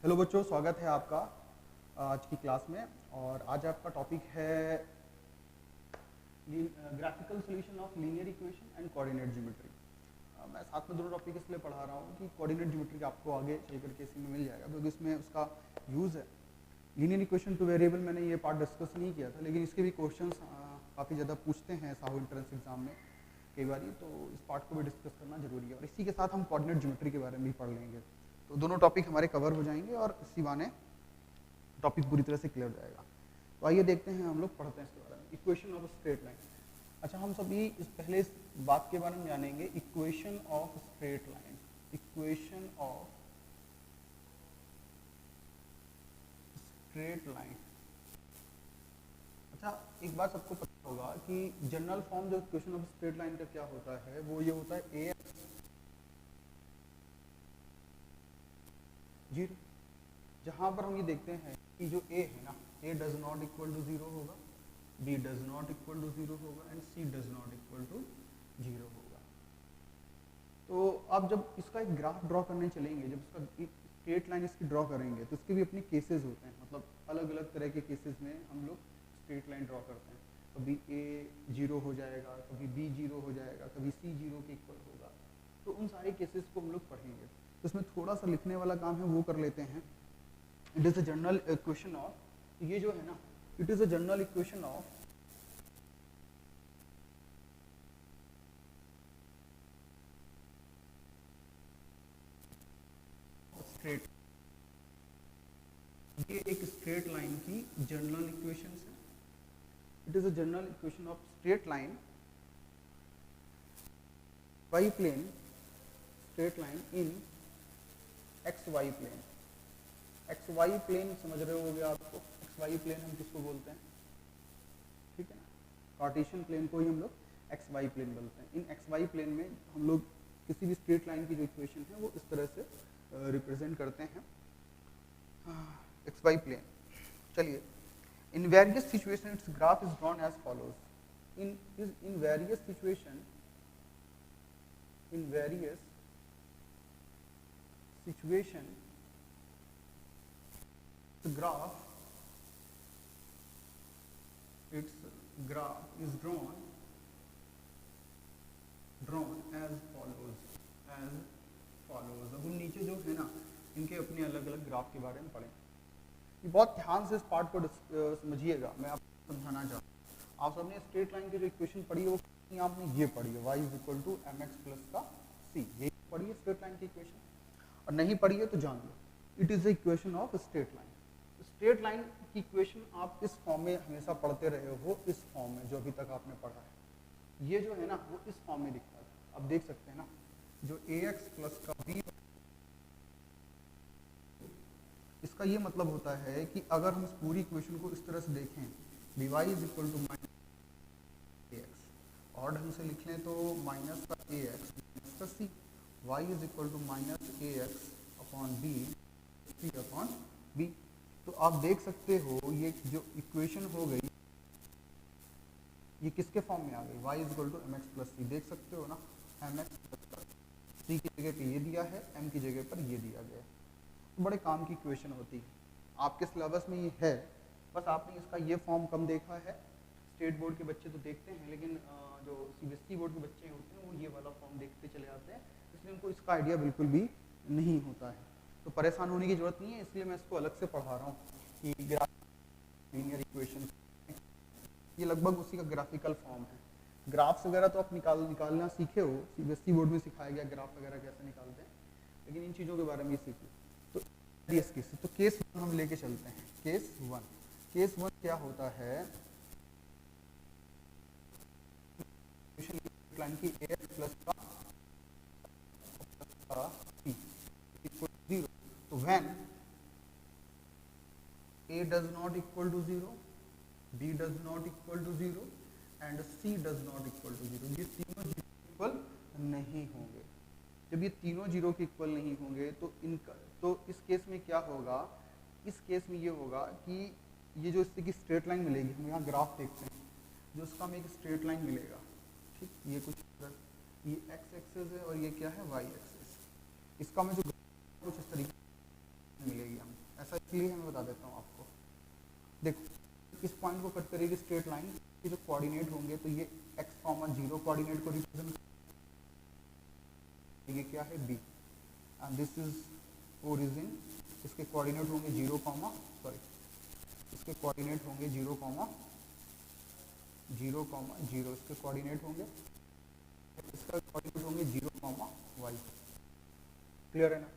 Hello बच्चों, स्वागत है आपका आज की क्लास में। और आज आपका टॉपिक है graphical solution of linear equation and coordinate geometry. मैं साथ में दोनों टॉपिक इसलिए पढ़ा रहा हूँ कि कोऑर्डिनेट ज्योमेट्री आपको आगे चल करके इसी में मिल जाएगा, क्योंकि इसमें उसका यूज़ है। लीनियर इक्वेशन टू वेरिएबल मैंने ये पार्ट डिस्कस नहीं किया था, लेकिन इसके भी क्वेश्चन काफ़ी ज़्यादा पूछते हैं साहू एंट्रेंस एग्जाम में कई बार, तो इस पार्ट को भी डिस्कस करना जरूरी है। और इसी के साथ हम कोऑर्डिनेट ज्योमेट्री के बारे में भी पढ़ लेंगे, तो दोनों टॉपिक हमारे कवर हो जाएंगे और इसी बहाने टॉपिक पूरी तरह से क्लियर हो जाएगा। तो आइए देखते हैं, हम लोग पढ़ते हैं इसके बारे में। Equation of straight line. अच्छा, हम सभी पहले इस बात के बारे में जानेंगे, equation of straight line. Equation of straight line. अच्छा, एक बात सबको पता होगा कि जनरल फॉर्म जो इक्वेशन ऑफ स्ट्रेट लाइन का क्या होता है, वो ये होता है ए जीरो। जहां पर हम ये देखते हैं कि जो ए है ना, a does not equal to zero होगा, b does not equal to zero होगा and c does not equal to zero होगा। तो अब जब इसका एक ग्राफ ड्रॉ करने चलेंगे, जब इसका एक स्ट्रेट लाइन इसकी ड्रॉ करेंगे, तो इसके भी अपने केसेस होते हैं। मतलब अलग अलग तरह के केसेस में हम लोग स्ट्रेट लाइन ड्रॉ करते हैं। कभी ए जीरो हो जाएगा, कभी बी जीरो हो जाएगा, कभी सी जीरो के इक्वल होगा। तो उन सारे केसेस को हम लोग पढ़ेंगे। तो इसमें थोड़ा सा लिखने वाला काम है, वो कर लेते हैं। It is a general equation of, ये जो है ना, it is a general equation of straight. ये एक स्ट्रेट लाइन की जनरल इक्वेशन है। It is a general equation of straight line y plane, straight line in x y plane. X y plane समझ रहे होगे आपको, एक्स वाई प्लेन हम किसको बोलते हैं, ठीक है ना, कार्टेशियन प्लेन को ही हम लोग एक्स वाई प्लेन बोलते हैं। इन एक्स वाई प्लेन में हम लोग किसी भी स्ट्रेट लाइन की जो इक्वेशन है वो इस तरह से रिप्रेजेंट करते हैं, एक्स वाई प्लेन। चलिए, in various situation its graph is drawn as follows. In various situation, in various situation the graph is drawn as follows। अब हम नीचे जो है ना, इनके अपने अलग अलग ग्राफ के बारे में पढ़ें। ये बहुत ध्यान से इस पार्ट को समझिएगा, मैं आपको समझाना चाहता हूँ। आप सबने स्ट्रेट लाइन की जो इक्वेशन पढ़ी है वो आपने ये पढ़ी है, y is equal to M x plus का सी। ये पढ़ी है स्ट्रेट लाइन की इक्वेशन, और नहीं पढ़ी है तो जान लो, it is the equation of straight line. Straight line की इक्वेशन आप इस फॉर्म में हमेशा पढ़ते रहे हो, इस फॉर्म में जो अभी तक आपने पढ़ा है। ये जो है ना, वो इस फॉर्म में दिखता है। अब देख सकते हैं ना, जो ए एक्स प्लस का बी, इसका ये मतलब होता है कि अगर हम इस पूरी इक्वेशन को इस तरह से देखें, d y is equal to minus a x, और ढंग से लिख लें तो माइनस का ए एक्स माइनस का c, y is equal to minus a x upon b, c upon b. तो आप देख सकते हो ये जो इक्वेशन हो गई, ये किसके फॉर्म में आ गई, y is equal to M x plus c. देख सकते हो ना, एम एक्स प्लस सी की जगह पे ये दिया है, m की जगह पर ये दिया गया है। तो बड़े काम की इक्वेशन होती है, आपके सिलेबस में ये है, बस आपने इसका ये फॉर्म कम देखा है। स्टेट बोर्ड के बच्चे तो देखते हैं, लेकिन जो CBSE बोर्ड के बच्चे होते हैं वो ये वाला फॉर्म देखते चले जाते हैं, इसलिए उनको इसका आइडिया बिल्कुल भी नहीं होता है। तो परेशान होने की जरूरत नहीं है, इसलिए मैं इसको अलग से पढ़ा रहा हूँ कि लीनियर इक्वेशन, ये लगभग उसी का ग्राफिकल फॉर्म है। ग्राफ्स वगैरह तो आप निकालना सीखे हो, CBSE बोर्ड में सिखाया गया ग्राफ वगैरह कैसे निकालते हैं, लेकिन इन चीज़ों के बारे में ये सीखो। तो तो केस वन हम लेके चलते हैं। केस वन क्या होता है, लाइन की ए एक्स प्लस का जीरो। तो when a does not equal to 0, b does not equal to 0 and c does not equal to 0, ये तीनों जीरो इक्वल नहीं होंगे। जब ये तीनों जीरो के इक्वल नहीं होंगे तो इस केस में क्या होगा, इस केस में ये होगा कि ये जो इससे की स्ट्रेट लाइन मिलेगी, हम यहाँ ग्राफ देखते हैं, जो उसका हमें एक स्ट्रेट लाइन मिलेगा, ठीक, ये कुछ ये एक्स एक्सेस है और ये क्या है, वाई एक्सेस। इसका हमें जो कुछ इस तरीके मिलेगी हमें, ऐसा इसलिए मैं बता देता हूँ आपको। देखो इस पॉइंट को कट करेगी स्ट्रेट लाइन के जो कोऑर्डिनेट होंगे तो ये x, 0 कोऑर्डिनेट को रिप्रेजेंट, ये क्या है b, and this is origin. इसके कोऑर्डिनेट होंगे 0, इसके कोऑर्डिनेट होंगे 0, 0, इसके कोऑर्डिनेट होंगे, इसका कोऑर्डिनेट होंगे 0, y। क्लियर है ना?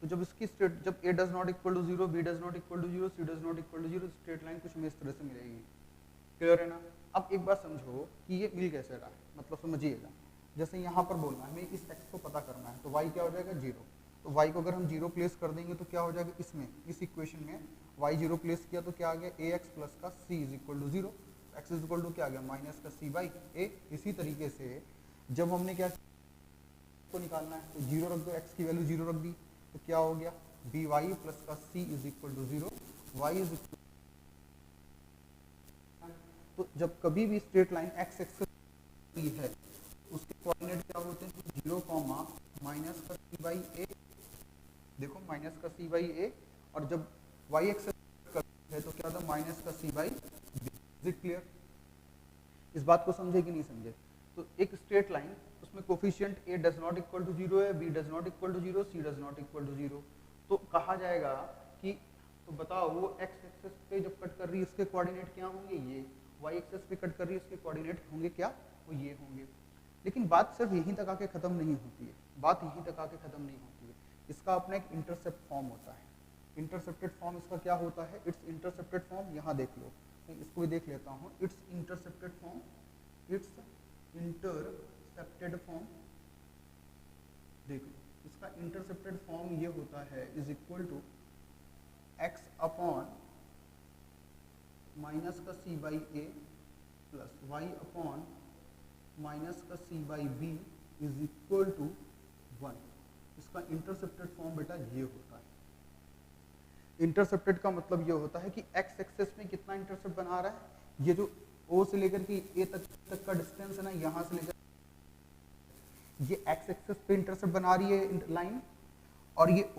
तो जब इसकी स्ट्रेट, जब a does not equal to 0, b does not equal to 0, c does not equal to 0, straight line कुछ में इस तरह से मिलेगी। क्लियर है ना? अब एक बात समझो कि ये मिल कैसे रहा है, मतलब समझिएगा। जैसे यहाँ पर बोलना है हमें इस x को पता करना है, तो y क्या हो जाएगा 0। तो y को अगर हम 0 प्लेस कर देंगे तो क्या हो जाएगा, इसमें इस इक्वेशन में y 0 प्लेस किया तो क्या आ गया, ax प्लस का c is equal to 0, x is equal to क्या आ गया, माइनस का c बाई a। इसी तरीके से जब हमने क्या को निकालना है तो 0 रख दो, x की वैल्यू 0 रख दी तो क्या हो गया, by प्लस का c is equal to 0, y is equal. तो जब कभी भी स्ट्रेट लाइन x एक्सिस है उसके कोऑर्डिनेट क्या होते हैं, 0, माइनस का c बाई a। देखो माइनस का c बाई a, और जब y एक्सिस है तो क्या था, माइनस का c by b। Is it clear? इस बात को समझे कि नहीं समझे? तो एक स्ट्रेट लाइन, उसमें coefficient a does not equal to 0 है, b does not equal to 0, c does not equal to 0, तो कहा जाएगा कि, तो बताओ वो x एक्सिस पे जब कट कर रही है उसके कोऑर्डिनेट क्या होंगे, ये। y एक्सिस पे कट कर रही है उसके कोऑर्डिनेट होंगे क्या, वो ये होंगे। लेकिन बात सिर्फ यहीं तक आके खत्म नहीं होती है, बात यहीं तक आके खत्म नहीं होती है। इसका अपना एक इंटरसेप्ट फॉर्म होता है। इंटरसेप्टेड फॉर्म इसका क्या होता है, इट्स इंटरसेप्टेड फॉर्म, यहाँ देख लो, मैं इसको भी देख लेता हूँ। It's intercepted form, it's intercepted form, देख लो इसका इंटरसेप्टेड फॉर्म ये होता है, is equal to x upon minus का c by a plus y upon minus का c by b is equal to 1। इसका इंटरसेप्टेड फॉर्म बेटा ये होता है। इंटरसेप्टेड का मतलब ये होता है कि x एक्सिस में कितना इंटरसेप्ट बना रहा है, ये जो O से लेकर के A तक का डिस्टेंस है ना, यहाँ से लेकर ये x एक्सिस पे इंटरसेप्ट बना रही है लाइन, और ये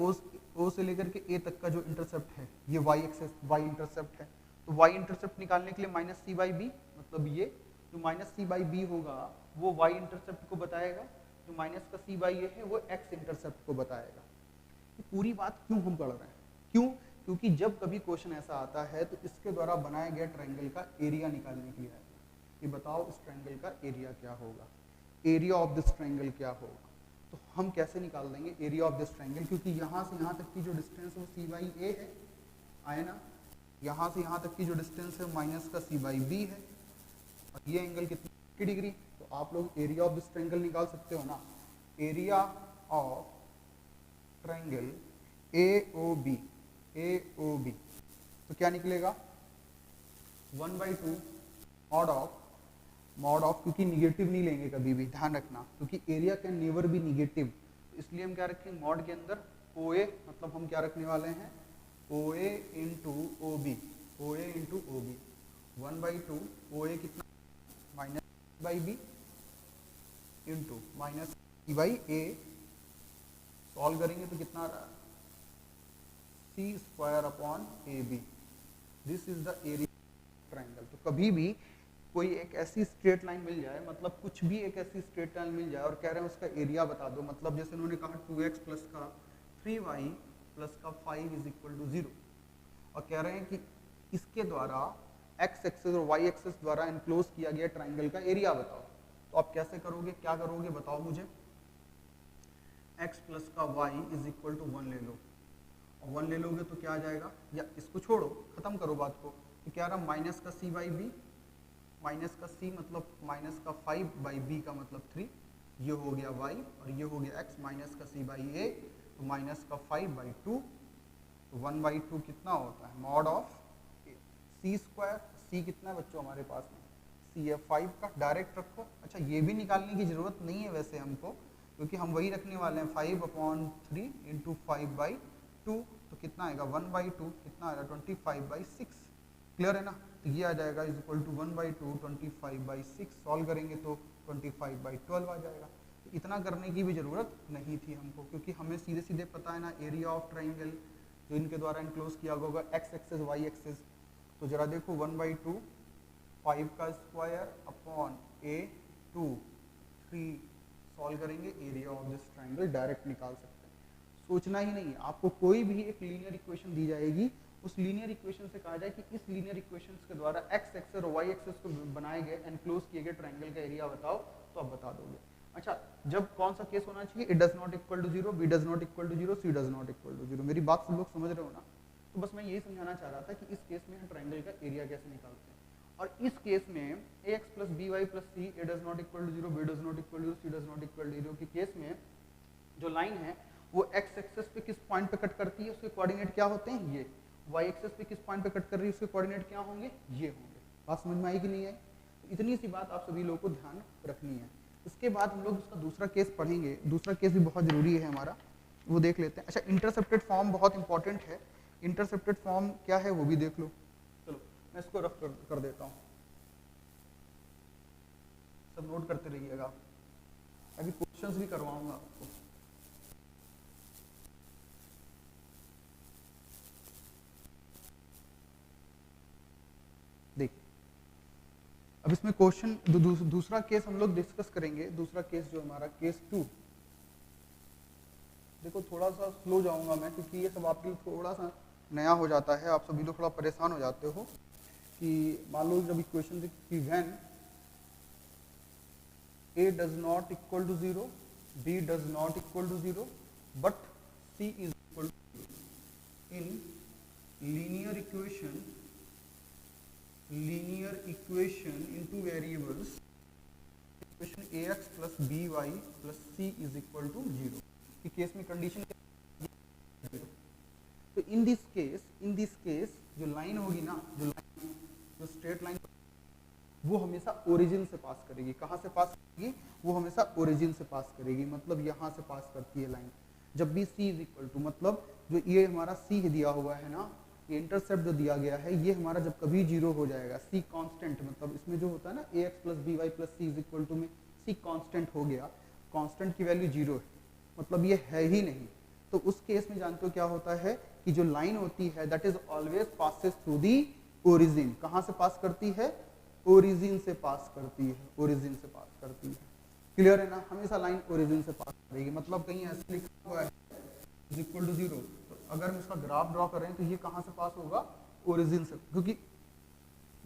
O से लेकर के A तक का जो इंटरसेप्ट है ये y एक्सिस, y इंटरसेप्ट है। तो y इंटरसेप्ट निकालने के लिए माइनस c बाई बी, मतलब ये जो माइनस c बाई बी होगा वो y इंटरसेप्ट को बताएगा, जो माइनस का c बाई ए है वो x इंटरसेप्ट को बताएगा। ये पूरी बात क्यों हम पढ़ रहे हैं, क्यों? क्योंकि जब कभी क्वेश्चन ऐसा आता है तो इसके द्वारा बनाया गया ट्रायंगल का एरिया निकालने के लिए आएगा कि बताओ इस ट्रायंगल का एरिया क्या होगा, एरिया ऑफ दिस ट्रायंगल क्या होगा। तो हम कैसे निकाल देंगे एरिया ऑफ दिस ट्रायंगल, क्योंकि यहाँ से यहाँ तक की जो डिस्टेंस है वो c बाई ए है, आए ना, यहाँ से यहाँ तक की जो डिस्टेंस है माइनस का c बाई बी है, और ये एंगल कितनी डिग्री, तो आप लोग एरिया ऑफ दिस ट्रायंगल निकाल सकते हो ना। एरिया ऑफ ट्रायंगल AOB, तो क्या निकलेगा 1/2 मॉड ऑफ, क्योंकि निगेटिव नहीं लेंगे कभी भी, ध्यान रखना, क्योंकि area can never be negative, इसलिए हम क्या रखेंगे मॉड के अंदर OA, मतलब हम क्या रखने वाले हैं OA इंटू OB, 1/2 OA कितना minus by b into minus c by a, solve करेंगे तो कितना आ रहा है c square upon AB। This is the area triangle. तो कभी भी कोई एक ऐसी स्ट्रेट लाइन मिल जाए, मतलब कुछ भी एक ऐसी स्ट्रेट लाइन मिल जाए और कह रहे हैं उसका एरिया बता दो, मतलब जैसे उन्होंने कहा 2x प्लस का 3y प्लस का 5 इज इक्वल टू 0, और कह रहे हैं कि इसके द्वारा x एक्सिस और y एक्सिस द्वारा एनक्लोज किया गया ट्रायंगल का एरिया बताओ। तो आप कैसे करोगे, क्या करोगे बताओ मुझे। x प्लस का y इज इक्वल टू 1 ले लो, और 1 ले लोगे तो क्या आ जाएगा, या इसको छोड़ो खत्म करो बात को, तो क्या रहा माइनस का c बाई बी, माइनस का c मतलब माइनस का 5 बाई बी का मतलब 3, ये हो गया y और ये हो गया x, माइनस का c बाई ए तो माइनस का 5 बाई 2, तो 1/2 कितना होता है mod of c square, c कितना है बच्चों हमारे पास में, c है 5 का, डायरेक्ट रखो। अच्छा ये भी निकालने की जरूरत नहीं है वैसे हमको, क्योंकि हम वही रखने वाले हैं 5/3 इंटू 5/2, तो कितना आएगा 1/2, कितना आएगा 25/6। क्लियर है ना, तो ये आ जाएगा इज इक्वल टू 1/2 25/6, सॉल्व करेंगे तो 25/12 आ जाएगा। तो इतना करने की भी जरूरत नहीं थी हमको, क्योंकि हमें सीधे सीधे पता है ना एरिया ऑफ ट्राइंगल जो इनके द्वारा इनक्लोज किया गया होगा एक्स एक्सेस वाई एक्सेस। तो जरा देखो 1/2 5 का स्क्वायर अपॉन a2 3 सॉल्व करेंगे, area of this triangle direct निकाल सकते हैं। सोचना ही नहीं है, आपको कोई भी एक लीनियर इक्वेशन दी जाएगी, उस लीनियर इक्वेशन से कहा जाए कि इस लीनियर इक्वेशन के द्वारा एक्स एक्सेस और वाई एक्सेस को बनाए गए एनक्लोज किए गए ट्राइंगल का एरिया बताओ, तो आप बता दोगे। अच्छा, जब कौन सा केस होना चाहिए, it does not equal to 0, b does not equal to 0, c does not equal to 0। मेरी बात सब लोग समझ रहे हो ना? तो बस मैं यही समझाना चाह रहा था कि इस केस में हम ट्राइंगल का एरिया कैसे निकालते हैं। और इस केस में ax plus b y plus c a does not equal to 0, b does not equal to 0, c does not equal to 0 के केस में जो लाइन है वो x एक्सेस पे किस पॉइंट पे कट करती है, उसके कोऑर्डिनेट क्या होते हैं, ये। y एक्सेस पे किस पॉइंट पे कट कर रही है, उसके कोऑर्डिनेट क्या होंगे, ये होंगे। बात समझ में आई कि नहीं आई? तो इतनी सी बात आप सभी लोगों को ध्यान रखनी है। इसके बाद हम लोग उसका दूसरा केस पढ़ेंगे, दूसरा केस भी बहुत जरूरी है हमारा, वो देख लेते हैं। अच्छा, इंटरसेप्टेड फॉर्म बहुत इंपॉर्टेंट है, इंटरसेप्टेड फॉर्म क्या है वो भी देख लो। चलो मैं इसको रफ कर देता हूँ, सब नोट करते रहिएगा, अभी क्वेश्चंस भी करवाऊंगा आपको। देखिए, अब इसमें क्वेश्चन दूसरा केस हम लोग डिस्कस करेंगे। दूसरा केस जो हमारा केस 2, देखो थोड़ा सा स्लो जाऊंगा मैं क्योंकि ये सब आपके लिए थोड़ा सा नया हो जाता है, आप सभी लोग थोड़ा परेशान हो जाते हो कि मान लो जब इक्वेशन कि when a does not equal to 0, b does not equal to 0, but c is equal to 0. In linear equation in two variables, equation ax plus by plus c is equal to 0 कि case में condition क्या है? तो in this case जो line होगी ना, जो straight line वो हमेशा ओरिजिन से पास करेगी। कहाँ से पास करेगी? वो हमेशा ओरिजिन से पास करेगी, मतलब यहाँ से पास करती है लाइन। जब भी c इज इक्वल टू, मतलब जो ये हमारा c दिया हुआ है ना, ये इंटरसेप्ट जो दिया गया है, ये हमारा जब कभी 0 हो जाएगा, c कांस्टेंट, मतलब इसमें जो होता है ना ax plus b y plus c is equal to में c कांस्टेंट हो गया, कांस्टेंट की वैल्यू 0 है, मतलब ये है ही नहीं। तो उस केस में जानते हो क्या होता है कि जो लाइन होती है that is always passes through the origin. कहाँ से पास करती है? ओरिजिन से पास करती है, ओरिजिन से पास करती है। क्लियर है ना? हमेशा लाइन ओरिजिन से पास करेगी, मतलब कहीं ऐसे लिखा हुआ है इज इक्वल टू 0, तो अगर हम इसका ग्राफ ड्रॉ करें तो ये कहाँ से पास होगा? ओरिजिन से, क्योंकि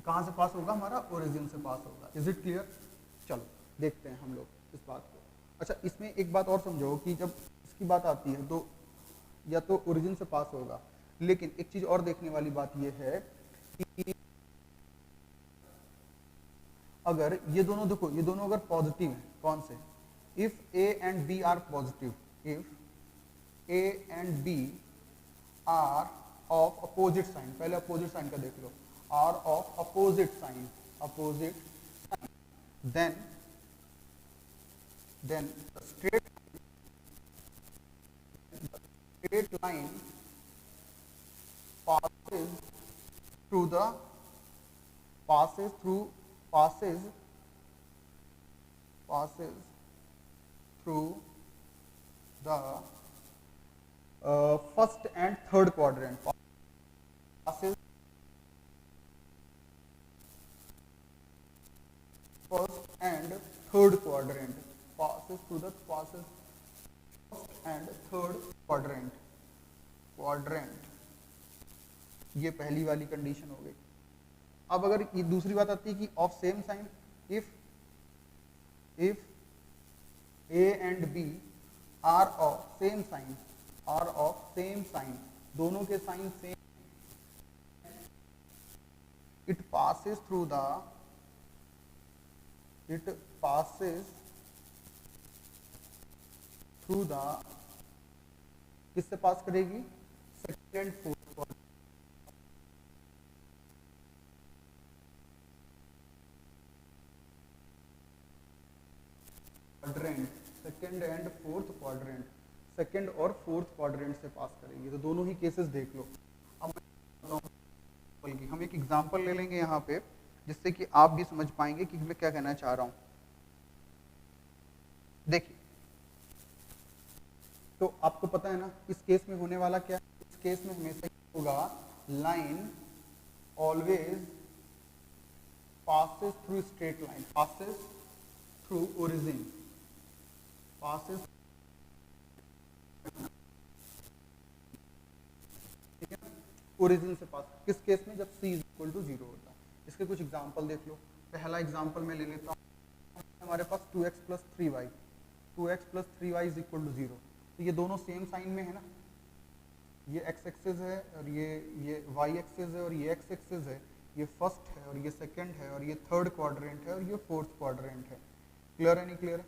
कहाँ से पास होगा? हमारा ओरिजिन से पास होगा। Is it clear? चलो देखते हैं हम लोग इस बात को। अच्छा, इसमें एक बात और समझो कि जब इसकी बात आती है तो या तो ओरिजिन से पास होगा, लेकिन एक चीज और देखने वाली बात यह है कि अगर ये दोनों, देखो ये दोनों अगर पॉजिटिव हैं, कौन से? If a and b are positive, if a and b are of opposite sign, पहले अपोजिट साइन का देख लो, are of opposite sign, then the straight line passes through the first and third quadrant, passes first and third quadrant, passes through the first and third quadrant, ये पहली वाली condition हो गई। अब अगर ये दूसरी बात आती है कि of same sign, if a and b are of same sign, दोनों के sign same, it passes through the किससे पास करेगी? Second and fourth quadrant, second and fourth quadrant, second और फोर्थ क्वाड्रेंट से पास करेगी। तो दोनों ही केसेस देख लो। अब बल्कि हम एक एग्जांपल ले लेंगे यहाँ पे, जिससे कि आप भी समझ पाएंगे कि मैं क्या कहना चाह रहा हूँ। देखिए, तो आपको पता है ना इस केस में होने वाला क्या है? इस केस में हमेशा होगा line always passes through straight line, passes through origin, passes, ठीक है, ओरिजिन से पास। किस केस में? जब c इक्वल टू 0 होता है। इसके कुछ एग्जांपल देख लो। पहला एग्जांपल मैं ले लेता हूँ, हमारे पास 2x plus 3y, 2x plus 3y is equal to 0। तो ये दोनों सेम साइन में है ना, ये x एक्सिस है और ये y एक्सिस है और ये x एक्सिस है, ये फर्स्ट है और ये सेकंड है और ये थर्ड क्वाड्रेंट है और ये फोर्थ क्वाड्रेंट है। क्लियर है नहीं क्लियर है?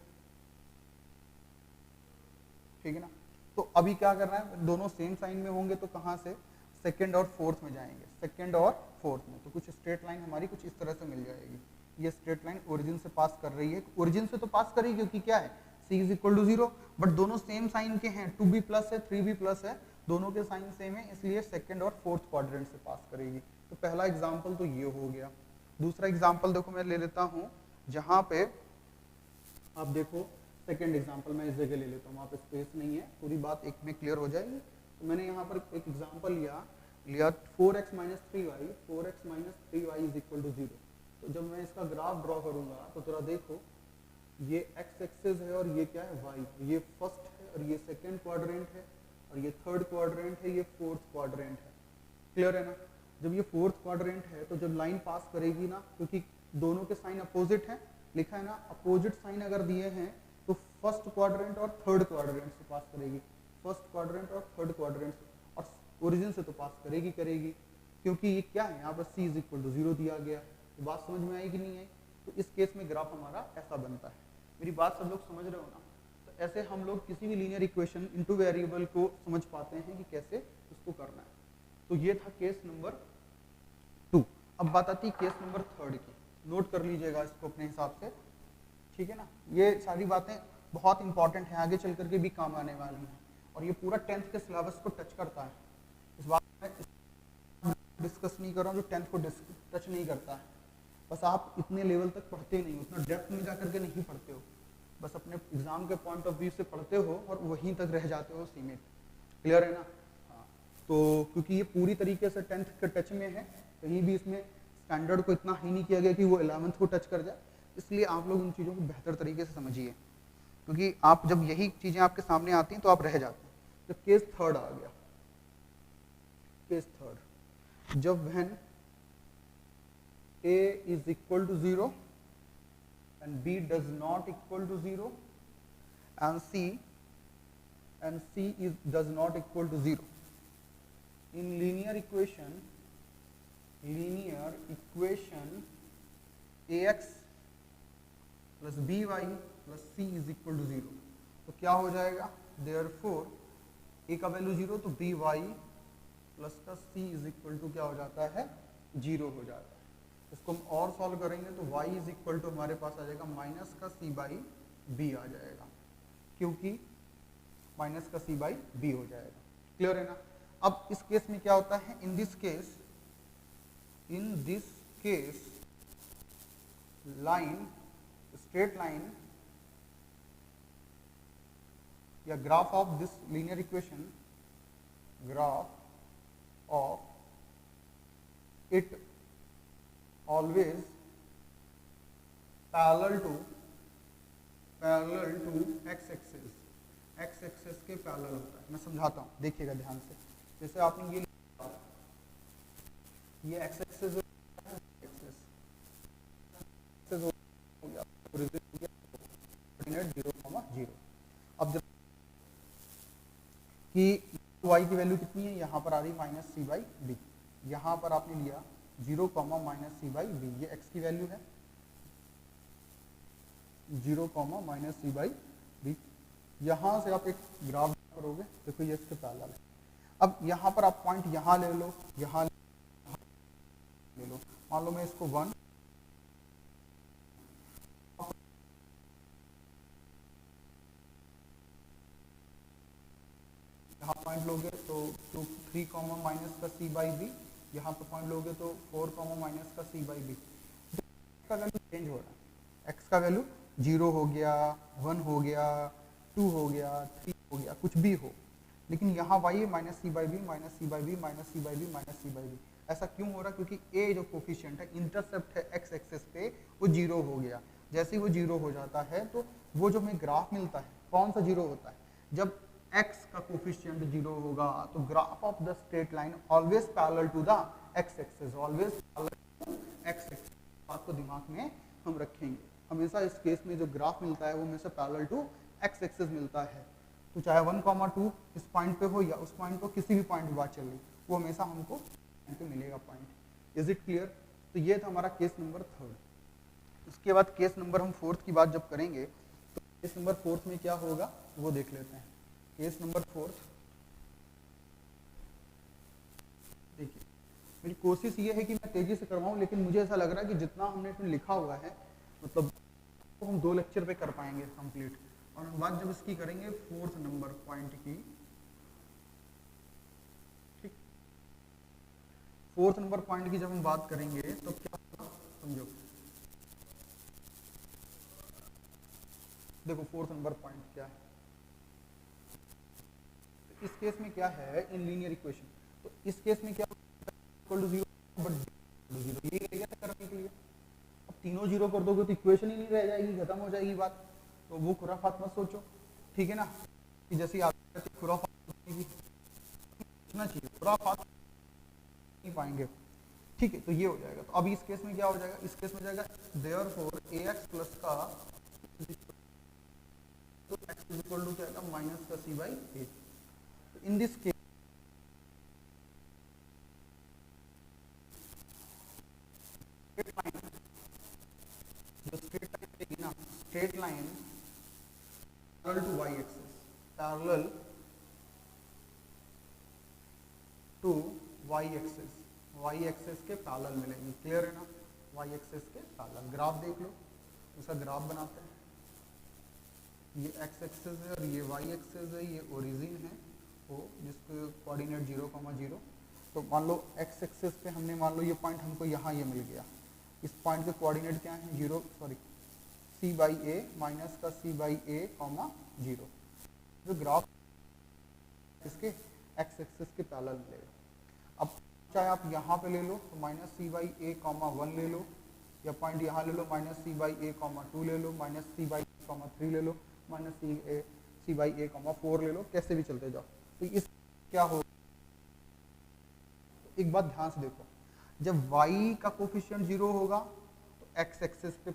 ठीक है ना। तो अभी क्या करना है, दोनों सेम साइन में होंगे तो कहाँ से? सेकंड और फोर्थ में जाएंगे, सेकंड और फोर्थ में। तो कुछ स्ट्रेट लाइन हमारी कुछ इस तरह से मिल जाएगी। ये स्ट्रेट लाइन ओरिजिन से पास कर रही है, ओरिजिन से तो पास करेगी क्योंकि क्या है, c is equal to 0, but दोनों सेम साइन के हैं, 2b प्लस है 3b प्लस है, दोनों के साइन सेम है, इसलिए सेकंड और फोर्थ क्वाड्रेंट से पास करेगी। तो पहला एग्जाम्पल तो ये हो गया। दूसरा एग्जाम्पल देखो मैं ले लेता हूँ, जहाँ पे आप देखो सेकंड एग्जाम्पल मैं इस जगह ले लेता हूँ, वहाँ पे स्पेस नहीं है, पूरी बात एक में क्लियर हो जाएगी। तो मैंने यहाँ पर एक एग्जाम्पल लिया 4x minus 3y, 4x minus 3y is equal to 0। तो जब मैं इसका ग्राफ ड्रॉ करूंगा तो थोड़ा देखो, ये x एक्सिस है और ये क्या है y, ये फर्स्ट है और ये सेकंड क्वाड्रेंट है और ये थर्ड क्वाड्रेंट है, ये फोर्थ क्वाड्रेंट है। क्लियर है ना। जब ये फोर्थ क्वाड्रेंट है तो जब लाइन पास करेगी ना, क्योंकि दोनों के साइन अपोजिट हैं, लिखा है ना, अपोजिट साइन अगर दिए हैं तो फर्स्ट क्वाड्रेंट और थर्ड क्वाड्रेंट से पास करेगी, फर्स्ट क्वाड्रेंट और थर्ड क्वाड्रेंट से, और ओरिजिन से तो पास करेगी क्योंकि ये क्या है, यहाँ पर c इज इक्वल टू 0 दिया गया। तो बात समझ में आई कि नहीं आई? तो इस केस में ग्राफ हमारा ऐसा बनता है। मेरी बात सब लोग समझ रहे हो ना? तो ऐसे हम लोग किसी भी लीनियर इक्वेशन इनटू वेरिएबल को समझ पाते हैं कि कैसे उसको करना है। तो ये था केस नंबर 2। अब बात आती है केस नंबर 3 की। नोट कर लीजिएगा इसको अपने हिसाब से, ठीक है ना। ये सारी बातें बहुत इंपॉर्टेंट है, आगे चल करके भी काम आने वाली हैं, और ये पूरा 10th के सिलेबस को टच करता है। इस बात में डिस्कस नहीं कर रहा हूँ जो 10th को टच नहीं करता है। बस आप इतने लेवल तक पढ़ते नहीं, उतना डेप्थ में जा करके नहीं पढ़ते हो, बस अपने एग्जाम के पॉइंट ऑफ व्यू से पढ़ते हो और वहीं तक रह जाते हो सीमित। क्लियर है ना। हाँ, तो क्योंकि ये पूरी तरीके से 10th के टच में है, कहीं भी इसमें स्टैंडर्ड को इतना हाई नहीं किया गया कि वो 11th को टच कर जाए, इसलिए आप लोग इन चीज़ों को बेहतर तरीके से समझिए, क्योंकि आप जब यही चीज़ें आपके सामने आती हैं तो आप रह जाते हैं। जब केस 3 आ गया, केस 3, जब when a is equal to 0 and b does not equal to 0 and c does not equal to 0. In linear equation ax plus by plus c is equal to 0. तो क्या हो जाएगा, therefore a का value 0 तो by plus का c is equal to क्या हो जाता है, 0 हो जाता है। इसको हम और सॉल्व करेंगे तो y इज इक्वल टू हमारे पास आ जाएगा माइनस का c बाई b आ जाएगा, क्योंकि माइनस का c बाई b हो जाएगा। क्लियर है ना। अब इस केस में क्या होता है, in this case line, straight line या graph of this linear equation, graph of it always parallel to x axis, x axis के पैरेलल होता है। मैं समझाता हूँ, देखिएगा ध्यान से। जैसे आपने ये x axis हो गया, कोऑर्डिनेट 0,0। अब जब कि y की वैल्यू कितनी है, यहाँ पर आ रही माइनस सी बाई बी, यहाँ पर आपने लिया 0, माइनस सी बाई बी, ये x की वैल्यू है 0, माइनस सी बाई बी। यहाँ से आप एक ग्राफ करोगे, देखो ये इसके पैरेलल है। अब यहाँ पर आप पॉइंट यहाँ ले लो, यहाँ ले लो, मान लो मैं इसको 1 यहाँ पॉइंट लोगे तो 3, माइनस का c बाई बी, यहाँ पर पॉइंट लोगे तो 4, माइनस का c बाई बी। का वैल्यू चेंज हो रहा है, x का वैल्यू 0 हो गया, 1 हो गया, 2 हो गया, 3 हो गया, कुछ भी हो, लेकिन यहाँ y है minus c by b minus c by b minus c by b minus c by b. ऐसा क्यों हो रहा है? क्योंकि a जो कोफिशिएंट है, इंटरसेप्ट है x एक्सेस पे, वो जीरो हो गया। जैसे ही वो जीरो हो जाता है तो वो जो हमें ग्राफ मिलता है, कौन सा जीरो होता है? जब x का कोफिशिएंट जीरो होगा तो graph of the straight line always parallel to the x axis, always parallel to x axis. बात को दिमाग में हम रखेंगे, हमेशा इस केस में जो ग्राफ मिलता है वो हमेशा पैरेलल टू x एक्सेस मिलता है। तो चाहे 1,2 इस पॉइंट पे हो या उस पॉइंट को किसी भी पॉइंट पे बात चल रही, वो हमेशा हमको पे मिलेगा पॉइंट। Is it clear? तो ये था हमारा केस नंबर 3। उसके बाद केस नंबर हम 4 की बात जब करेंगे तो केस नंबर 4 में क्या होगा वो देख लेते हैं। केस नंबर 4, देखिए मेरी कोशिश ये है कि मैं तेजी से करवाऊं, लेकिन मुझे ऐसा लग रहा है कि जितना हमने इसमें लिखा हुआ है मतलब तो हम 2 लेक्चर पे कर पाएंगे कंप्लीट। और हम बात जब इसकी करेंगे 4th नंबर पॉइंट की, ठीक, 4th नंबर पॉइंट की जब हम बात करेंगे तो क्या होगा समझो। देखो 4th नंबर पॉइंट क्या है, तो इस केस में क्या है इन लीनियर इक्वेशन, तो इस केस में क्या इक्वल टू 0 बट 0 ये रहेगा करने के लिए। अब तीनों जीरो कर दोगे तो इक्वेशन ही नहीं रह जाएगी, खत्म हो जाएगी बात। तो वो खुराफात मत सोचो, ठीक है ना, कि जैसे आप खुराफात सोचना चाहिए, खुराफात नहीं पाएंगे, ठीक है। तो ये हो जाएगा। तो अभी इस केस में क्या हो जाएगा, इस केस में जाएगा देयरफॉर ax प्लस का तो x इज इक्वल टू क्या आएगा माइनस का c बाई a। तो इन दिस केस जो स्ट्रेट लाइन रहेगी ना, straight line parallel to y axis, parallel to y axis, y axis के पैरेलल मिलेंगे। क्लियर है ना? y एक्सिस के पैरेलल। ग्राफ देख लो, उसका ग्राफ बनाते हैं। ये x एक्सिस है और ये y एक्सिस है, ये ओरिजिन है वो जिसके कोऑर्डिनेट 0,0। तो मान लो x एक्सिस पे हमने मान लो ये पॉइंट हमको यहाँ ये मिल गया, इस पॉइंट के कोऑर्डिनेट क्या है 0 sorry c by A minus का c बाई ए कॉमा 0। जो ग्राफ इसके x एक्सिस के पैरेलल मिलेगा। अब चाहे आप यहाँ पे ले लो तो minus c by a comma 1 ले लो, या पॉइंट यहाँ ले लो minus c by a comma 2 ले लो, minus c by a comma 3 ले लो, minus c by a comma 4 ले लो, कैसे भी चलते जाओ। तो इस क्या हो, एक बात ध्यान से देखो, जब y का कोफिशिएंट 0 होगा तो x एक्सिस पे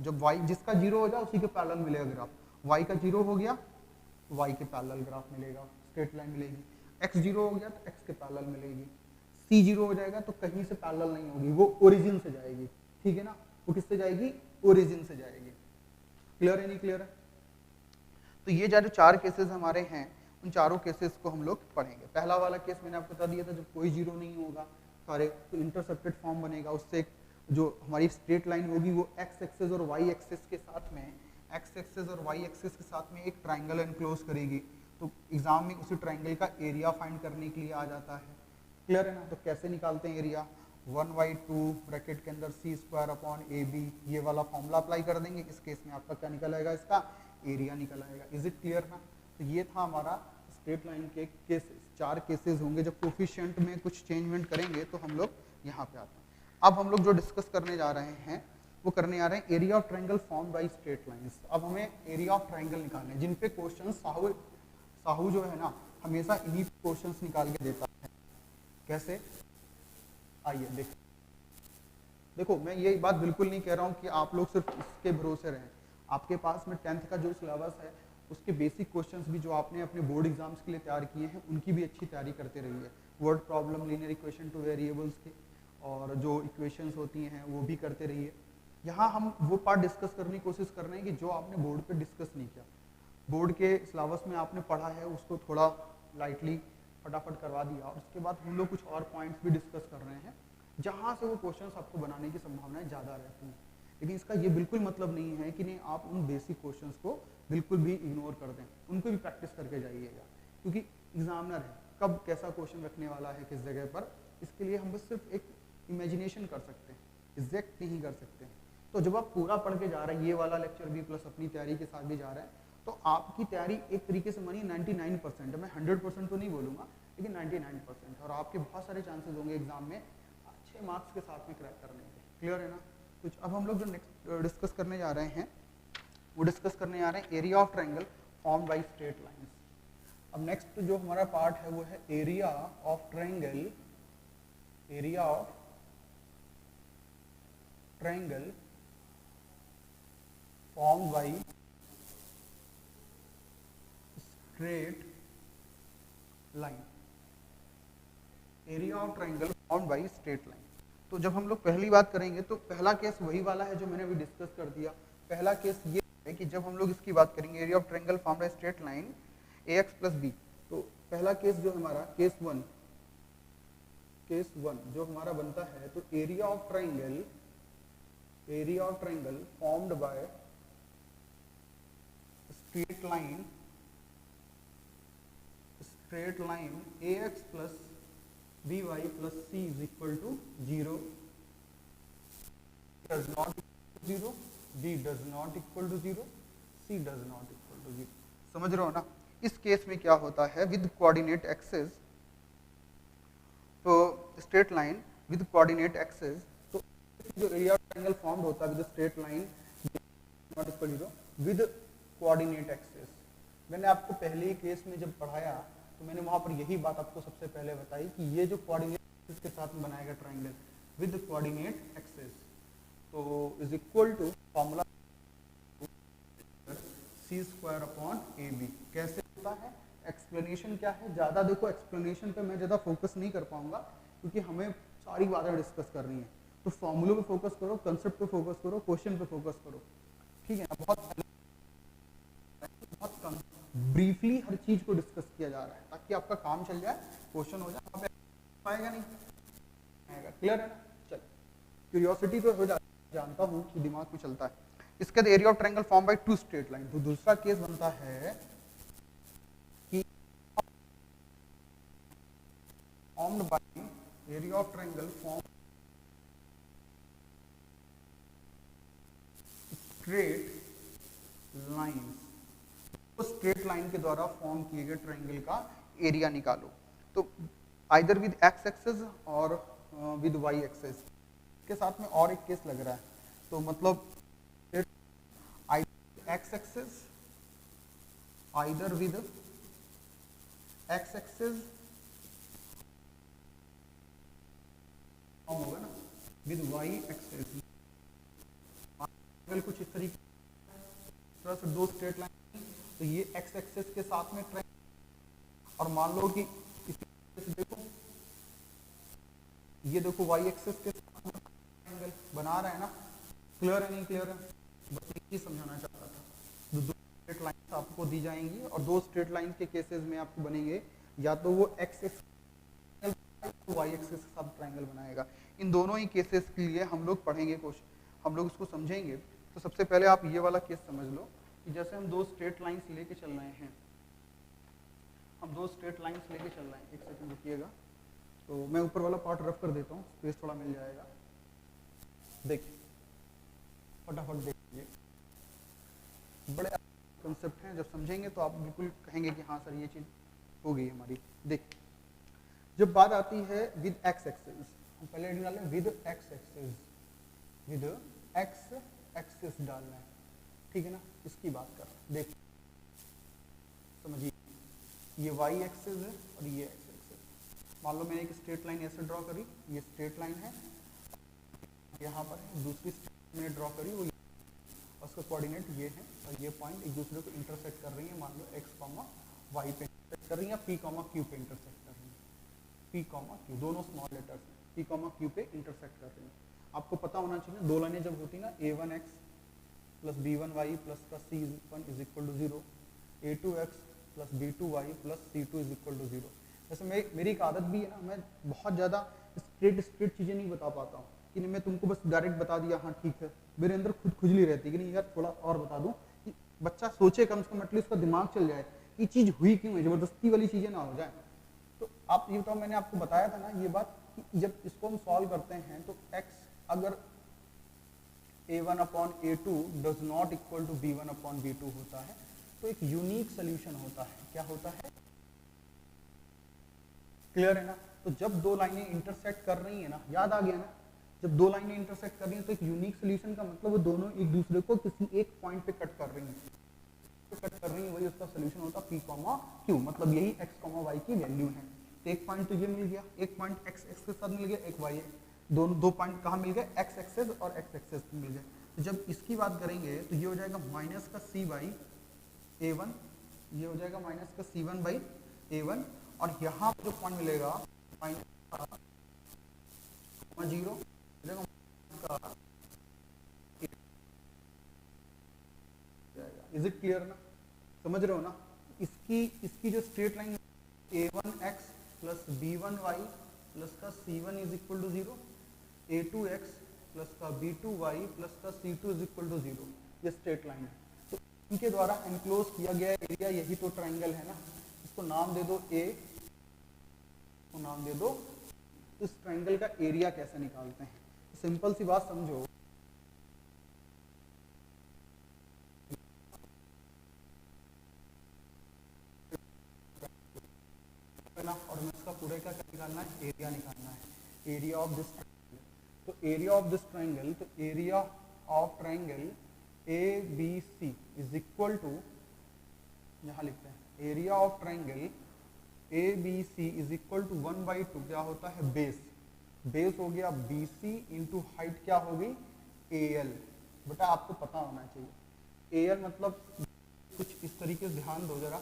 जब y जिसका 0 हो जाए उसी के पैरेलल मिलेगा ग्राफ। y का 0 हो गया तो y के पैरेलल ग्राफ मिलेगा, स्ट्रेट लाइन मिलेगी। x 0 हो गया तो x के पैरेलल मिलेगी। c 0 हो जाएगा तो कहीं से पैरेलल नहीं होगी, वो ओरिजिन से जाएगी, ठीक है ना। वो किससे जाएगी? ओरिजिन से जाएगी। क्लियर है नहीं क्लियर है? तो ये जो 4 केसेस हमारे हैं उन चारों केसेस को हम लोग पढ़ेंगे। पहला वाला केस मैंने आपको बता दिया था, जब कोई 0 नहीं होगा सारे तो इंटरसेप्टेड फॉर्म बनेगा, उससे जो हमारी स्ट्रेट लाइन होगी वो x एक्सिस और y एक्सिस के साथ में, x एक्सिस और y एक्सिस के साथ में एक ट्राइंगल एनक्लोज करेगी। तो एग्जाम में उसी ट्राइंगल का एरिया फाइंड करने के लिए आ जाता है। क्लियर है ना? तो कैसे निकालते हैं एरिया, 1/2 ब्रैकेट के अंदर c स्क्वायर अपॉन AB, ये वाला फॉर्मूला अप्लाई कर देंगे। इस केस में आपका क्या निकल आएगा, इसका एरिया निकल आएगा। इज इट क्लियर ना? तो ये था हमारा स्ट्रेट लाइन के केसेस, 4 केसेस होंगे। जब कोफिशिएंट में कुछ चेंजमेंट करेंगे तो हम लोग यहाँ पे आते हैं। अब हम लोग जो डिस्कस करने जा रहे हैं वो करने आ रहे हैं area of triangle form by straight lines. अब हमें एरिया ऑफ ट्रायंगल निकालने हैं, जिन पे क्वेश्चन साहू जो है ना हमेशा इन्हीं क्वेश्चंस निकाल के देता है। कैसे? आइए देखो मैं ये बात बिल्कुल नहीं कह रहा हूँ कि आप लोग सिर्फ इसके भरोसे रहें। आपके पास में 10th का जो सिलेबस है उसके बेसिक क्वेश्चंस भी जो आपने अपने बोर्ड एग्जाम्स के लिए तैयार किए हैं उनकी भी अच्छी तैयारी करते रहिए। Word problem, linear equation two variables के और जो इक्वेशंस होती हैं वो भी करते रहिए। यहाँ हम वो पार्ट डिस्कस करने की कोशिश कर रहे हैं कि जो आपने बोर्ड पे डिस्कस नहीं किया, बोर्ड के सिलेबस में आपने पढ़ा है उसको थोड़ा लाइटली फटाफट करवा दिया, और उसके बाद हम लोग कुछ और पॉइंट्स भी डिस्कस कर रहे हैं जहाँ से वो क्वेश्चंस आपको बनाने की संभावनाएं ज़्यादा रहती हैं। लेकिन इसका ये बिल्कुल मतलब नहीं है कि नहीं आप उन बेसिक क्वेश्चंस को बिल्कुल भी इग्नोर कर दें, उनको भी प्रैक्टिस करके जाइएगा, क्योंकि एग्जामिनर है कब कैसा क्वेश्चन रखने वाला है किस जगह पर, इसके लिए हम बस सिर्फ एक इमेजिनेशन कर सकते हैं, एग्जैक्ट नहीं कर सकते हैं। तो जब आप पूरा पढ़ के जा रहे हैं, ये वाला लेक्चर भी प्लस अपनी तैयारी के साथ भी जा रहे हैं, तो तो आपकी तैयारी एक तरीके से मानिए 99% है, मैं 100% तो नहीं बोलूँगा लेकिन 99% है, और आपके बहुत सारे चांसेस होंगे एग्जाम में अच्छे मार्क्स के साथ में क्रैक करने के। क्लियर है ना? कुछ अब हम लोग जो नेक्स्ट डिस्कस करने जा रहे हैं वो डिस्कस करने जा रहे हैं area of triangle form by straight lines. अब नेक्स्ट जो हमारा पार्ट है वो है area of triangle, area of triangle form by straight line, area of triangle form by straight line. तो जब हम लोग पहली बात करेंगे तो पहला केस वही वाला है जो मैंने अभी डिस्कस कर दिया। पहला केस ये है कि जब हम लोग इसकी बात करेंगे area of triangle form by straight line ax plus b, तो पहला केस जो हमारा केस वन जो हमारा बनता है, तो area of triangle formed by straight line ax plus by plus c is equal to 0, does not equal to 0, b does not equal to 0, c does not equal to 0। समझ रहे हो ना? इस केस में क्या होता है, विद कोऑर्डिनेट एक्सेस, तो straight line with coordinate axes, तो जो एरिया ऑफ ट्रायंगल फॉर्म्ड होता है with straight line not equal 0 with coordinate access. मैंने आपको पहले ही केस में जब पढ़ाया तो मैंने वहां पर यही बात आपको सबसे पहले बताई कि ये जो कोऑर्डिनेट एक्सेस के साथ में बनाया गया ट्रायंगल विद कोऑर्डिनेट एक्सेस, तो is equal to formula c square upon a b. कैसे होता है, एक्सप्लेनेशन क्या है, ज्यादा देखो एक्सप्लेनेशन पे मैं ज्यादा फोकस नहीं कर पाऊंगा क्योंकि हमें सारी बातें डिस्कस करनी है। तो फॉर्मूलों पे फोकस करो, कंसेप्ट पे फोकस करो, क्वेश्चन पे फोकस करो, ठीक है ना? बहुत कम ब्रीफली हर चीज को डिस्कस किया जा रहा है ताकि आपका काम चल जाए, क्वेश्चन हो जाए, आएगा नहीं आएगा। क्लियर है ना? चल, क्यूरियोसिटी तो हो जाए, जानता हूँ कि दिमाग में चलता है। इसके बाद area of triangle form by two straight line, तो दूसरा केस बनता है कि formed by area of triangle form straight lines, तो स्ट्रेट लाइन के द्वारा फॉर्म किए गए ट्रायंगल का एरिया निकालो। तो आइदर विद एक्स एक्सेस और विद वाई एक्सेस। के साथ में और एक केस लग रहा है, तो मतलब x axis, either with x axis होगा ना, विद वाई एक्सेस। कुछ इस तरीके से दो स्ट्रेट लाइन, तो ये एक्स एक्सेस के साथ में ट्रायंगल, और मान लो कि इसी देखो ये देखो वाई एक्सेस के साथ में ट्रायंगल बना रहा है ना। क्लियर है नहीं क्लियर है? बस एक चीज समझाना चाहता था। दो स्ट्रेट लाइंस आपको दी जाएंगी और दो स्ट्रेट लाइन के केसेस में आपको बनेंगे, या तो वो एक्स एक्सेस वाई एक्सेस के साथ ट्रायंगल बनाएगा। इन दोनों ही केसेस के लिए हम लोग पढ़ेंगे क्वेश्चन, हम लोग इसको समझेंगे। तो सबसे पहले आप ये वाला केस समझ लो कि जैसे हम दो स्ट्रेट लाइंस लेके चल रहे हैं, हम दो स्ट्रेट लाइंस लेके चल रहे हैं। एक सेकंड रुकिएगा, तो मैं ऊपर वाला पार्ट रफ कर देता हूँ, स्पेस थोड़ा मिल जाएगा। देखिए फटाफट देखिए, बड़े कंसेप्ट हैं, जब समझेंगे तो आप बिल्कुल कहेंगे कि हाँ सर ये चीज हो गई हमारी। देख, जब बात आती है विद एक्स एक्सेस, हम पहले डालें with x axis, with x axis डालना है, ठीक है ना? इसकी बात कर रहे हैं। देख समझिए, ये वाई एक्सेस है और ये एक्स एक्सेस। मान लो मैंने एक स्ट्रेट लाइन ऐसे ड्रॉ करी, ये स्ट्रेट लाइन है, यहाँ पर है, दूसरी स्ट्रेट मैंने ड्रॉ करी, वो उसका कोऑर्डिनेट ये है, और ये पॉइंट एक दूसरे को इंटरसेक्ट कर रही है। मान लो एक्स कॉमा वाई पे इंटरसेक्ट कर रही है, पी कॉमा क्यू पे इंटरसेक्ट कर रही है। पी कॉमा क्यू दोनों स्मॉल लेटर्स हैं, पी कॉमा क्यू पे इंटरसेक्ट कर रही है। आपको पता होना चाहिए, दो लाइनें जब होती ना, a1x प्लस b1y प्लस का c1 is equal to 0, a2x plus b2y plus c2 is equal to 0। जैसे मेरी एक आदत भी है ना, मैं बहुत ज़्यादा स्ट्रेट चीज़ें नहीं बता पाता हूँ कि मैं तुमको बस डायरेक्ट बता दिया हाँ ठीक है, मेरे अंदर खुद खुजली रहती है कि नहीं यार थोड़ा और बता दूँ कि बच्चा सोचे, कम से कम एटलीस्ट उसका दिमाग चल जाए कि चीज़ हुई क्यों है, ज़बरदस्ती वाली चीज़ें ना हो जाए। तो आप ये बताओ, मैंने आपको बताया था ना ये बात कि जब इसको हम सॉल्व करते हैं तो x अगर a1 upon a2 does not equal to b1 upon b2 होता है, तो एक यूनिक सोल्यूशन होता है। क्या होता है? क्लियर है ना? तो जब दो लाइनें इंटरसेक्ट कर रही है ना, याद आ गया ना, जब दो लाइनें इंटरसेक्ट कर रही हैं तो एक यूनिक सोल्यूशन का मतलब वो दोनों एक दूसरे को किसी एक पॉइंट पे कट कर रही हैं, कट कर रही है, वही उसका सोल्यूशन होता है P, Q। मतलब यही x, y की वैल्यू है। तो एक पॉइंट तो ये मिल गया, एक पॉइंट x के साथ मिल गया, एक y, दो पॉइंट कहाँ मिल गए? x एक्सेस और x एक्सेस मिल गए। तो जब इसकी बात करेंगे तो ये हो जाएगा माइनस का c बाई a1, ये हो जाएगा माइनस का c1 बाई a1, और यहाँ जो पॉइंट मिलेगा माइनस का 0 का, इज इट क्लियर ना? समझ रहे हो ना? इसकी जो straight line a1x plus b1y plus का c1 is equal to 0, a2x plus का b2y प्लस का c2 इज इक्वल टू 0, ये स्ट्रेट लाइन है। तो इनके द्वारा एनक्लोज किया गया एरिया यही तो ट्राइंगल है ना। इसको नाम दे दो a, को नाम दे दो। तो इस ट्राइंगल का एरिया कैसे निकालते हैं? सिंपल सी बात समझो, और मैं इसका पूरे का क्या निकालना है? एरिया निकालना है, एरिया ऑफ दिस ट्राइंगल। तो एरिया ऑफ दिस ट्राइंगल, तो area of triangle A B C is equal to, यहाँ लिखते हैं area of triangle A B C is equal to 1/2 क्या होता है? बेस। बेस हो गया बी सी इंटू हाइट क्या होगी? A L. बेटा आपको पता होना चाहिए ए एल मतलब कुछ इस तरीके से ध्यान दो जरा,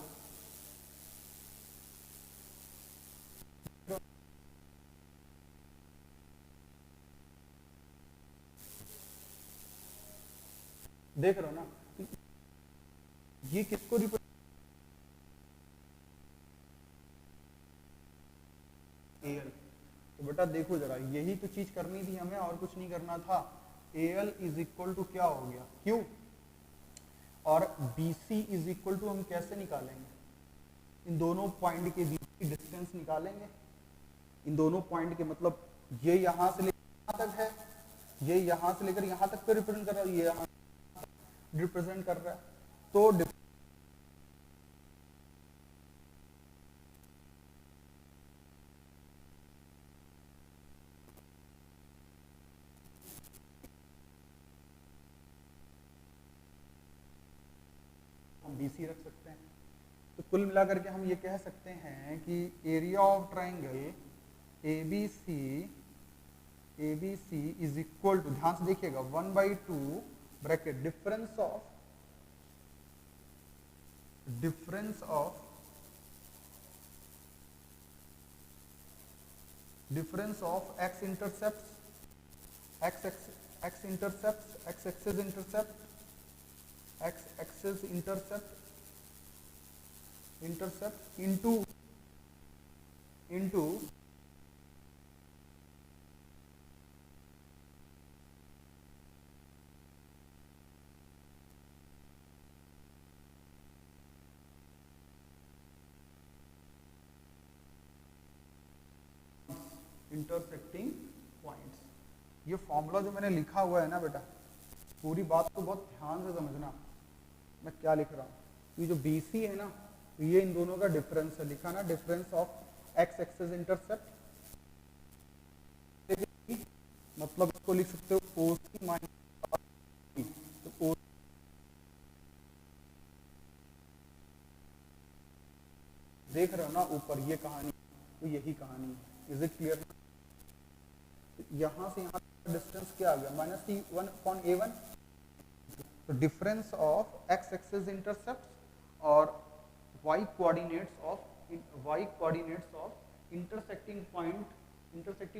देख रहे हो ना? ये किसको रिप्रेजेंट, एल। तो बेटा देखो जरा, यही तो चीज करनी थी हमें, और कुछ नहीं करना था। एल इज इक्वल टू क्या हो गया? क्यू। और B C is equal to हम कैसे निकालेंगे? इन दोनों पॉइंट के बीच की डिस्टेंस निकालेंगे। इन दोनों पॉइंट के मतलब ये यहां से लेकर यहां तक है, ये यहां से लेकर यहां तक तो रिप्रेजेंट कर रहा है, ये यहां रिप्रेजेंट कर रहा है। तो हम BC रख सकते हैं। तो कुल मिलाकर के हम ये कह सकते हैं कि area of triangle ABC is equal to, ध्यान से देखिएगा, 1/2 bracket difference of x intercept, x axis intercept into intersecting points. ये फॉर्मूला जो मैंने लिखा हुआ है ना बेटा, पूरी बात को बहुत ध्यान से समझना मैं क्या लिख रहा हूँ। ये जो BC है ना, ये इन दोनों का डिफरेंस है, लिखा ना, difference of x axis intercept, मतलब इसको लिख सकते हो OC माइनस, तो देख रहे हो ना ऊपर ये कहानी, तो यही कहानी है। Is it clear? यहां से यहां डिस्टेंस क्या आ गया? -C1/A1। तो difference of x axis intercept और y coordinates of intersecting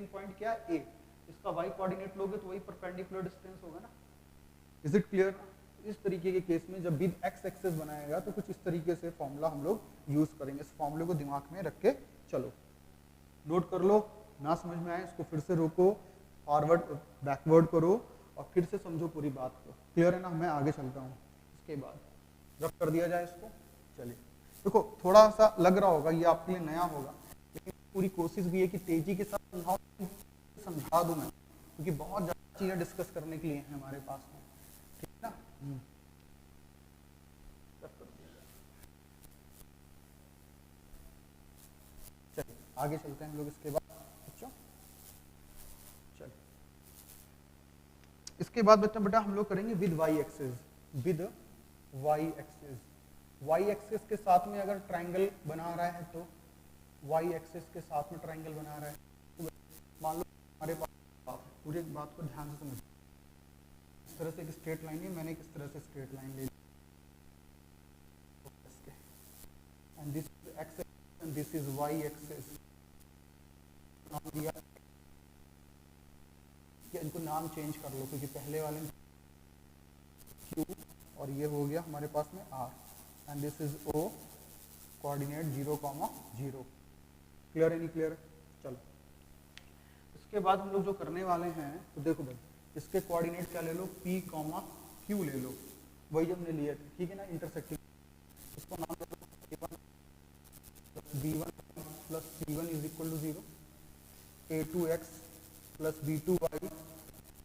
point क्या? A। इसका y कोऑर्डिनेट लोगे तो वही परपेंडिकुलर डिस्टेंस होगा ना। Is it clear? इस तरीके के केस में जब भी x एक्सेस बनाएगा तो कुछ इस तरीके से फॉर्मूला हम लोग यूज करेंगे। इस फॉर्मूले को दिमाग में रख के चलो, नोट कर लो। ना समझ में आए इसको फिर से रोको, फॉरवर्ड बैकवर्ड करो और फिर से समझो पूरी बात को। क्लियर है ना? मैं आगे चलता हूँ। इसके बाद रब कर दिया जाए इसको। चलिए देखो, थोड़ा सा लग रहा होगा, ये आपके लिए नया होगा, लेकिन पूरी कोशिश भी है कि तेजी के साथ समझा दूं मैं, क्योंकि बहुत ज़्यादा चीज़ें डिस्कस करने के लिए हैं हमारे पास में। ठीक है ना? आगे चलते हैं हम लोग इसके बाद बच्चों। चल इसके बाद बच्चों बेटा हम लोग करेंगे with y axis, with y axis. Y axis के साथ में अगर ट्रायंगल बना रहा है तो वाई एक्सिस के साथ में ट्रायंगल बना रहा है तो मान लो हमारे पास पूरी बात को ध्यान से समझ, इस तरह से एक स्ट्रेट लाइन है, मैंने किस तरह से स्ट्रेट लाइन ले ली, and this axis and this is y axis. नाम दिया कि इनको नाम चेंज कर लो क्योंकि पहले वाले में Q और ये हो गया हमारे पास में R and this is O, coordinate 0, 0। Clear है नहीं क्लियर? चलो इसके बाद हम लोग जो करने वाले हैं तो देखो भाई इसके कोऑर्डिनेट क्या ले लो, P, Q ले लो, वही जो हमने लिए थे, ठीक है ना, इंटरसेक्टिंग। इसको नाम दे दो A1 B1 plus C1 is equal to 0, A2x plus B2y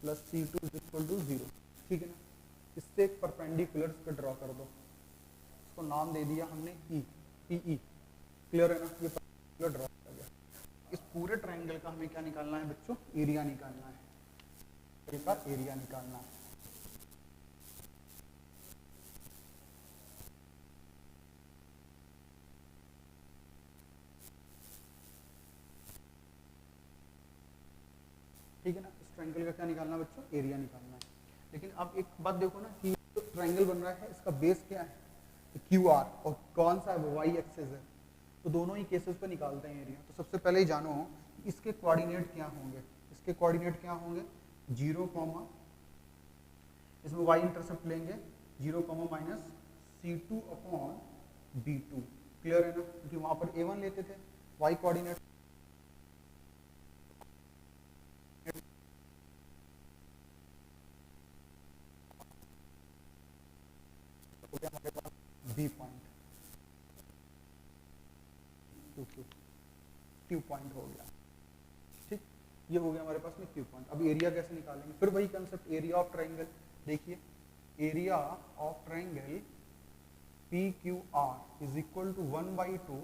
plus C2 is equal to 0, ठीक है ना। इससे एक परपेंडिकुलर इसको ड्रॉ कर दो, इसको नाम दे दिया हमने E, PE। क्लियर है ना, ये परपेंडिकुलर ड्रॉ कर गया। इस पूरे ट्रायंगल का हमें क्या निकालना है बच्चों, एरिया निकालना है, इसका एरिया निकालना है। ठीक है ना, इस ट्रायंगल का क्या निकालना है बच्चों, एरिया निकालना है। लेकिन अब एक बात देखो ना कि जो ट्रायंगल बन रहा है इसका बेस क्या है, क्यू आर, और कौन सा है, वाई एक्सिस है, तो दोनों ही केसेस पे निकालते हैं एरिया। तो सबसे पहले ही जानो इसके कोऑर्डिनेट क्या होंगे, इसके कोऑर्डिनेट क्या होंगे 0, इसमें वाई इंटरसेप्ट लेंगे 0, minus C2 upon B2। Clear है ना, क्योंकि वहां पर A1 लेते थे, वाई कोऑर्डिनेट हमारे पास B पॉइंट, Q पॉइंट हो गया, ठीक, ये हो गया हमारे पास में Q पॉइंट। अब एरिया कैसे निकालेंगे, फिर वही कंसेप्ट, एरिया ऑफ ट्रायंगल। देखिए area of triangle PQR is equal to 1/2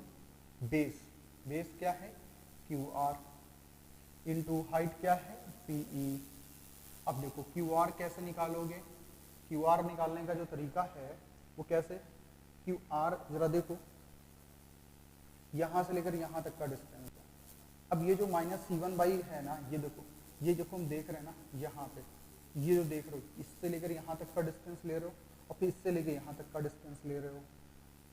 base, base क्या है QR, इनटू हाइट क्या है PE। अब देखो QR कैसे निकालोगे, QR निकालने का जो तरीका है वो कैसे, QR जरा देखो यहां से लेकर यहां तक का डिस्टेंस है। अब ये जो माइनस C1 है ना, ये देखो हम देख रहे हैं ना यहाँ पे, ये जो देख रहे हो इससे लेकर यहाँ तक का डिस्टेंस ले रहे हो और फिर इससे लेकर यहाँ तक का डिस्टेंस ले रहे हो।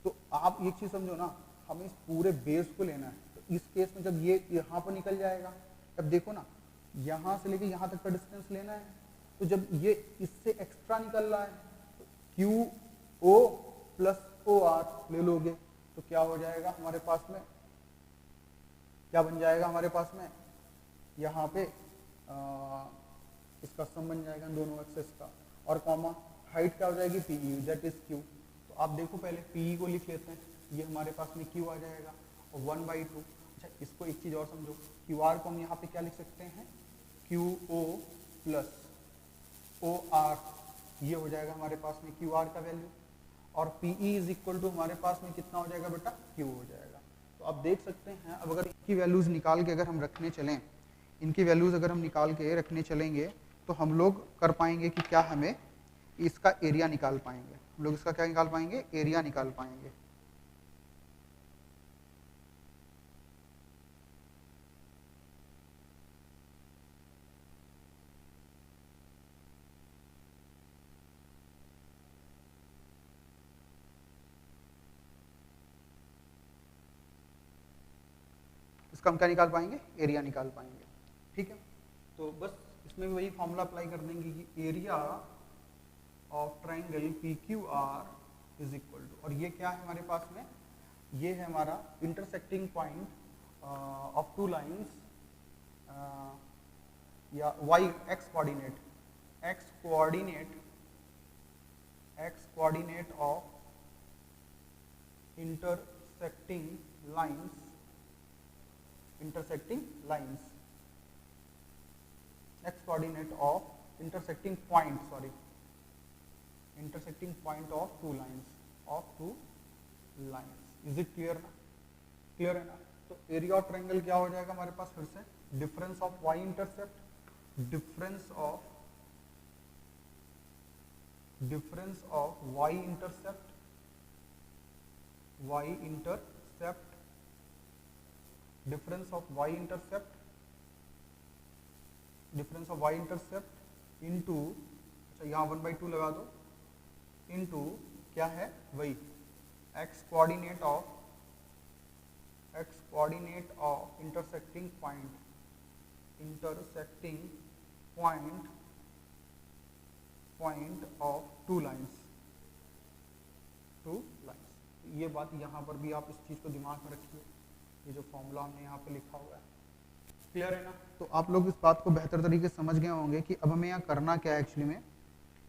तो आप एक चीज समझो ना, हमें इस पूरे बेस को लेना है। तो इस केस में जब ये यहाँ पर निकल जाएगा, अब देखो ना यहाँ से लेकर यहाँ तक का डिस्टेंस लेना है, तो जब ये इससे एक्स्ट्रा निकल रहा है तो QO प्लस OR ले लोगे तो क्या हो जाएगा हमारे पास में, क्या बन जाएगा हमारे पास में, यहाँ पे इसका सम बन जाएगा दोनों एक्सेस का, और कॉमा हाइट क्या हो जाएगी PE, दैट इज Q। तो आप देखो पहले PE को लिख लेते हैं, ये हमारे पास में Q आ जाएगा और 1/2। अच्छा इसको एक चीज और समझो, QR को हम यहाँ पे क्या लिख सकते हैं, QO प्लस OR, ये हो जाएगा हमारे पास में QR का वैल्यू, और PE इज इक्वल टू हमारे पास में कितना हो जाएगा बेटा, Q हो जाएगा। तो आप देख सकते हैं, अब अगर इनकी वैल्यूज निकाल के अगर हम रखने चलें, इनकी वैल्यूज अगर हम निकाल के रखने चलेंगे तो हम लोग कर पाएंगे कि क्या, हमें इसका एरिया निकाल पाएंगे, हम लोग इसका क्या निकाल पाएंगे, एरिया निकाल पाएंगे। इसका हम क्या निकाल पाएंगे, एरिया निकाल पाएंगे, ठीक है। तो बस इसमें भी वही फॉर्मूला अप्लाई कर देंगे कि area of triangle PQR is equal to, और ये क्या है हमारे पास में, ये है हमारा intersecting point of two lines, या y x coordinate, x coordinate of intersecting lines, x coordinate of intersecting point, intersecting point of two lines, is it clear ना, clear है ना। तो एरिया ऑफ ट्रायंगल क्या हो जाएगा हमारे पास फिर से, difference of y intercept, difference of y intercept, difference of y intercept into, अच्छा यहाँ 1/2 लगा दो, इनटू क्या है वही x coordinate of intersecting point of two lines. ये बात यहाँ पर भी आप इस चीज़ को दिमाग में रखिए, ये जो फॉर्मूला हमने यहाँ पे लिखा हुआ है, क्लियर है ना। तो आप लोग इस बात को बेहतर तरीके से समझ गए होंगे कि अब हमें यहाँ करना क्या है एक्चुअली में,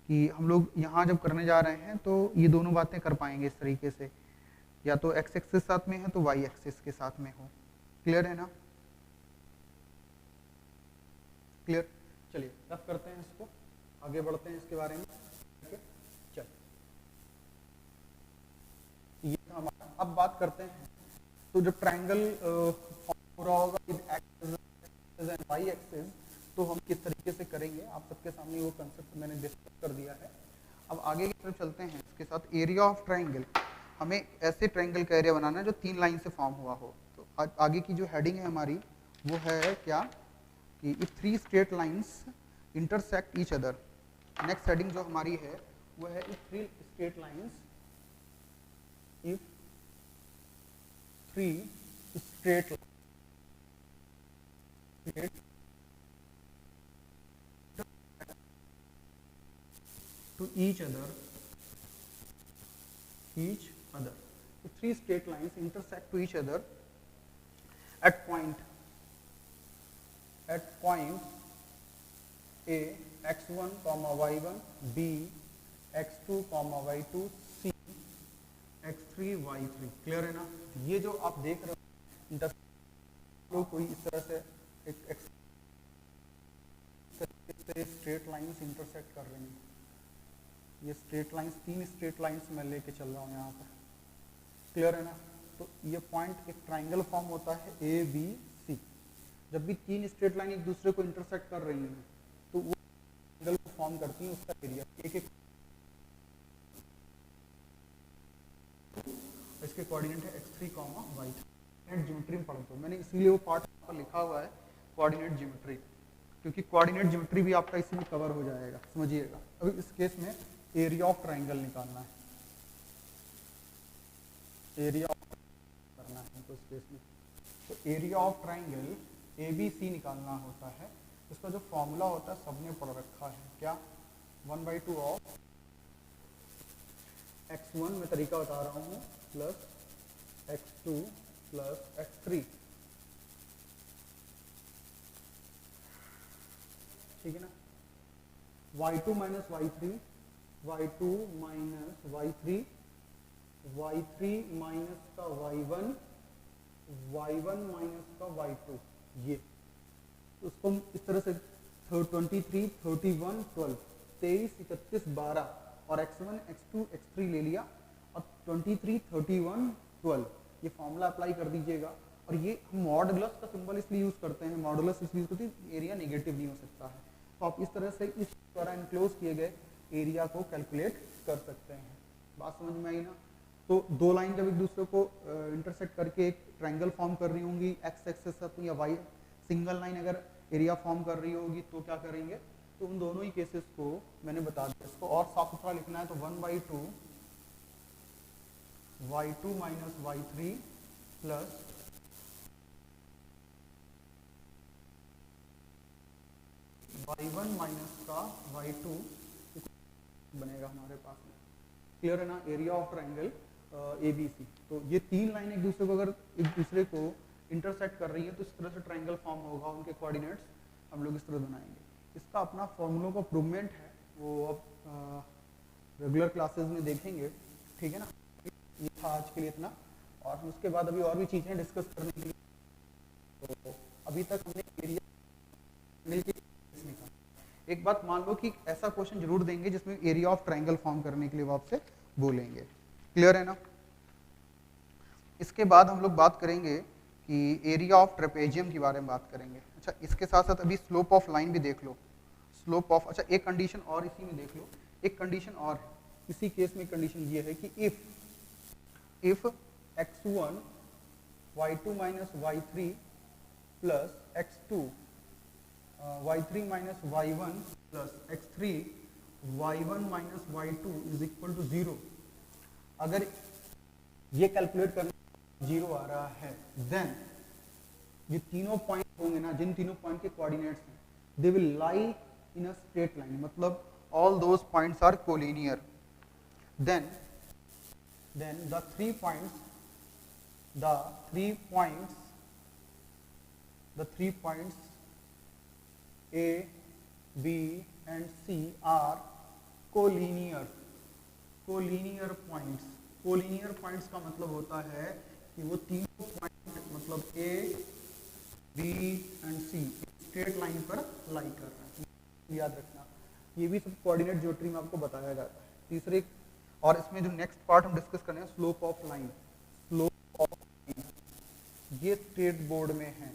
कि हम लोग यहाँ जब करने जा रहे हैं तो ये दोनों बातें कर पाएंगे इस तरीके से, या तो x एक्सिस साथ में है तो y एक्सिस के साथ में हो, क्लियर है ना, क्लियर। चलिए रफ करते हैं इसको, आगे बढ़ते हैं इसके बारे में। चल ये था हमारा, अब बात करते हैं तो जब ट्रायंगल फॉर्म हो रहा होगा with axis and y axis, तो हम किस तरीके से करेंगे, आप सबके सामने वो कंसेप्ट मैंने डिस्कस कर दिया है। अब आगे की तरफ चलते हैं, इसके साथ एरिया ऑफ ट्रायंगल, हमें ऐसे ट्रायंगल का एरिया बनाना है जो 3 लाइन से फॉर्म हुआ हो। तो आगे की जो हेडिंग है हमारी वो है क्या, कि if 3 straight lines intersect each other. Next heading जो हमारी है वो है if 3 straight lines, if 3 straight to each other, if 3 straight lines intersect to each other at point A x1, y1, B x2, y2, C x3, y3, clear है ना। ये जो आप देख रहे हो इंटरसेक्ट, लोग कोई इस तरह से एक स्ट्रेट लाइंस इंटरसेक्ट कर रही हैं, ये स्ट्रेट लाइंस 3 स्ट्रेट लाइंस मैं लेके चल रहा हूँ यहाँ पर, क्लियर है ना। तो ये पॉइंट एक ट्रायंगल फॉर्म होता है ए बी सी। जब भी 3 स्ट्रेट लाइन एक दूसरे को इंटरसेक्ट कर रही हैं तो वो ट्रायंगल को फॉर्म करती हैं, उसका एरिया एक इसके कोऑर्डिनेट है x3, y3। ज्योमेट्री में पढ़ दो, मैंने इसीलिए वो पार्ट पर लिखा हुआ है कोऑर्डिनेट ज्योमेट्री, क्योंकि कोऑर्डिनेट ज्योमेट्री भी आपका इसी में कवर हो जाएगा, समझिएगा। अभी इस केस में एरिया ऑफ ट्रायंगल निकालना है, एरिया करना है तो इस केस में तो एरिया ऑफ ट्रायंगल ABC निकालना होता है। इसका जो फॉर्मूला होता है सबने पढ़ रखा है, क्या, 1/2 ऑफ x1 में तरीका बता रहा हूँ प्लस x2 प्लस x3, ठीक है ना। y2 minus y3, y2 minus y3, y3 minus का y1, y1 माइनस का y2, ये उसको हम इस तरह से 23, 31, 12, 23, 31, 12 और x1, x2, x3 ले लिया और 23, 31, 12 ये फॉर्मूला अप्लाई कर दीजिएगा। और ये हम मॉडुलस का सिंबल इसलिए यूज करते हैं, मॉडुलस इसलिए यूज करते हैं एरिया नेगेटिव नहीं हो सकता है, तो आप इस तरह से इस द्वारा इनक्लोज किए गए एरिया को कैलकुलेट कर सकते हैं। बात समझ में आई ना। तो 2 लाइन जब एक दूसरे को इंटरसेक्ट करके एक ट्रायंगल फॉर्म कर रही होंगी एक्स एक्सिस पर या वाई, सिंगल लाइन अगर एरिया फॉर्म कर रही होगी तो क्या करेंगे, तो उन दोनों ही केसेस को मैंने बता दिया। इसको और साफ सुथरा लिखना है तो 1/2 y2 minus y3 plus y1 minus का y2 बनेगा हमारे पास में, क्लियर है ना। Area of triangle ABC। तो ये 3 लाइन एक दूसरे को अगर एक दूसरे को इंटरसेक्ट कर रही है तो इस तरह से ट्रायंगल फॉर्म होगा, उनके कोऑर्डिनेट्स हम लोग इस तरह बनाएंगे। इसका अपना फॉर्मूलों का प्रूवमेंट है, वो अब रेगुलर क्लासेस में देखेंगे, ठीक है ना। ये था आज के लिए इतना, और उसके बाद अभी और भी चीज़ें डिस्कस करने के लिए। तो अभी तक हमने एरिया, एक बात मान लो कि ऐसा क्वेश्चन जरूर देंगे जिसमें एरिया ऑफ ट्रायंगल फॉर्म करने के लिए वो आपसे बोलेंगे, क्लियर है ना। इसके बाद हम लोग बात करेंगे कि एरिया ऑफ ट्रेपेजियम के बारे में बात करेंगे। अच्छा, इसके साथ साथ अभी स्लोप ऑफ लाइन भी देख लो। स्लोप ऑफ, अच्छा एक कंडीशन और इसी में देख लो, एक कंडीशन और है। इसी केस में कंडीशन ये है कि if x1 y2 minus y3 plus x2 y3 minus y1 plus x3 y1 minus y2 is equal to 0, अगर ये कैलकुलेट करना 0 आ रहा है, देन ये तीनों पॉइंट होंगे ना, जिन तीनों पॉइंट के कोऑर्डिनेट्स हैं, they will lie in a straight line, मतलब all those points are collinear. Then the three points A, B and C are collinear points। Collinear points का मतलब होता है कि वो तीनों पॉइंट मतलब A, B and C straight line पर लाई कर रहे हैं। याद रखना, ये भी सब कोऑर्डिनेट ज्योमेट्री में आपको बताया जाता है। तीसरे, और इसमें जो नेक्स्ट पार्ट हम डिस्कस करने हैं, slope of line. Slope of line ये स्टेट बोर्ड में है,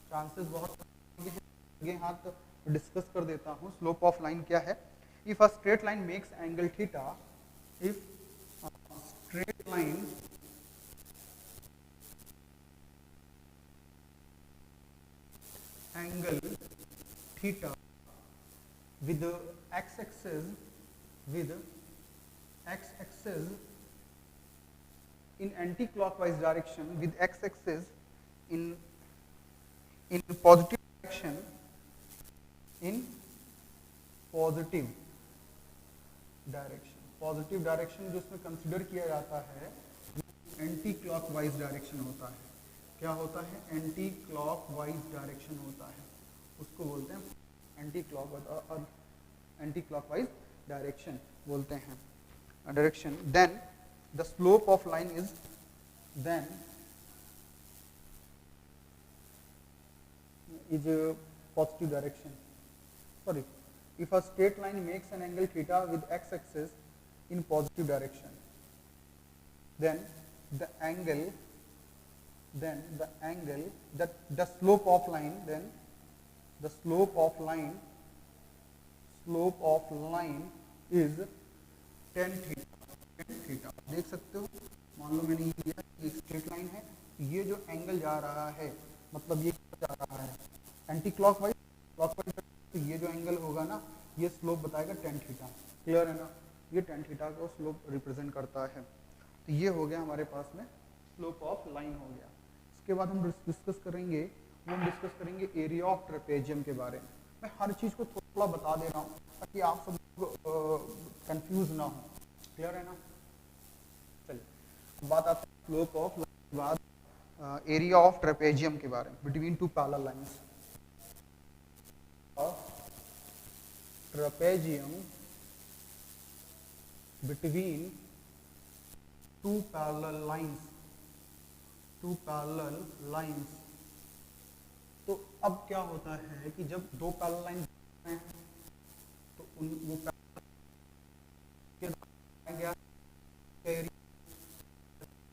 चांसेस बहुत हैं, हाथ डिस्कस कर देता हूँ। स्लोप ऑफ लाइन क्या है? If a straight line makes angle theta, if straight line angle theta with x-axis in anti-clockwise direction, with x-axis in positive direction, positive direction जो इसमें कंसिडर किया जाता है एंटी क्लॉकवाइज डायरेक्शन होता है। क्या होता है? एंटी क्लॉकवाइज डायरेक्शन होता है, उसको बोलते हैं एंटी क्लॉकवाइज डायरेक्शन बोलते हैं direction. Then the slope of line is positive direction. Sorry, if a straight line makes an angle theta with x-axis in positive direction, then the slope of line is tan theta। देख सकते हो, मान लो मैंने ये लिया, एक straight line है, ये जो एंगल जा रहा है मतलब ये जा रहा है एंटी क्लॉकवाइज, तो ये जो एंगल होगा ना, ये स्लोप बताएगा tan थीटा। क्लियर है ना? ये tan थीटा को स्लोप रिप्रेजेंट करता है। तो ये हो गया हमारे पास में स्लोप ऑफ लाइन हो गया। इसके बाद हम डिस्कस करेंगे एरिया ऑफ ट्रेपेजियम के बारे में। मैं हर चीज़ को थोड़ा बता दे रहा हूँ ताकि आप सब कंफ्यूज ना हो। क्लियर है ना? चलिए बात आती है स्लोप ऑफ लाइन के बाद एरिया ऑफ ट्रेपेजियम के बारे में, between two parallel lines. Trapezium between two parallel lines। तो अब क्या होता है कि जब दो पैरेलल लाइन हैं तो वो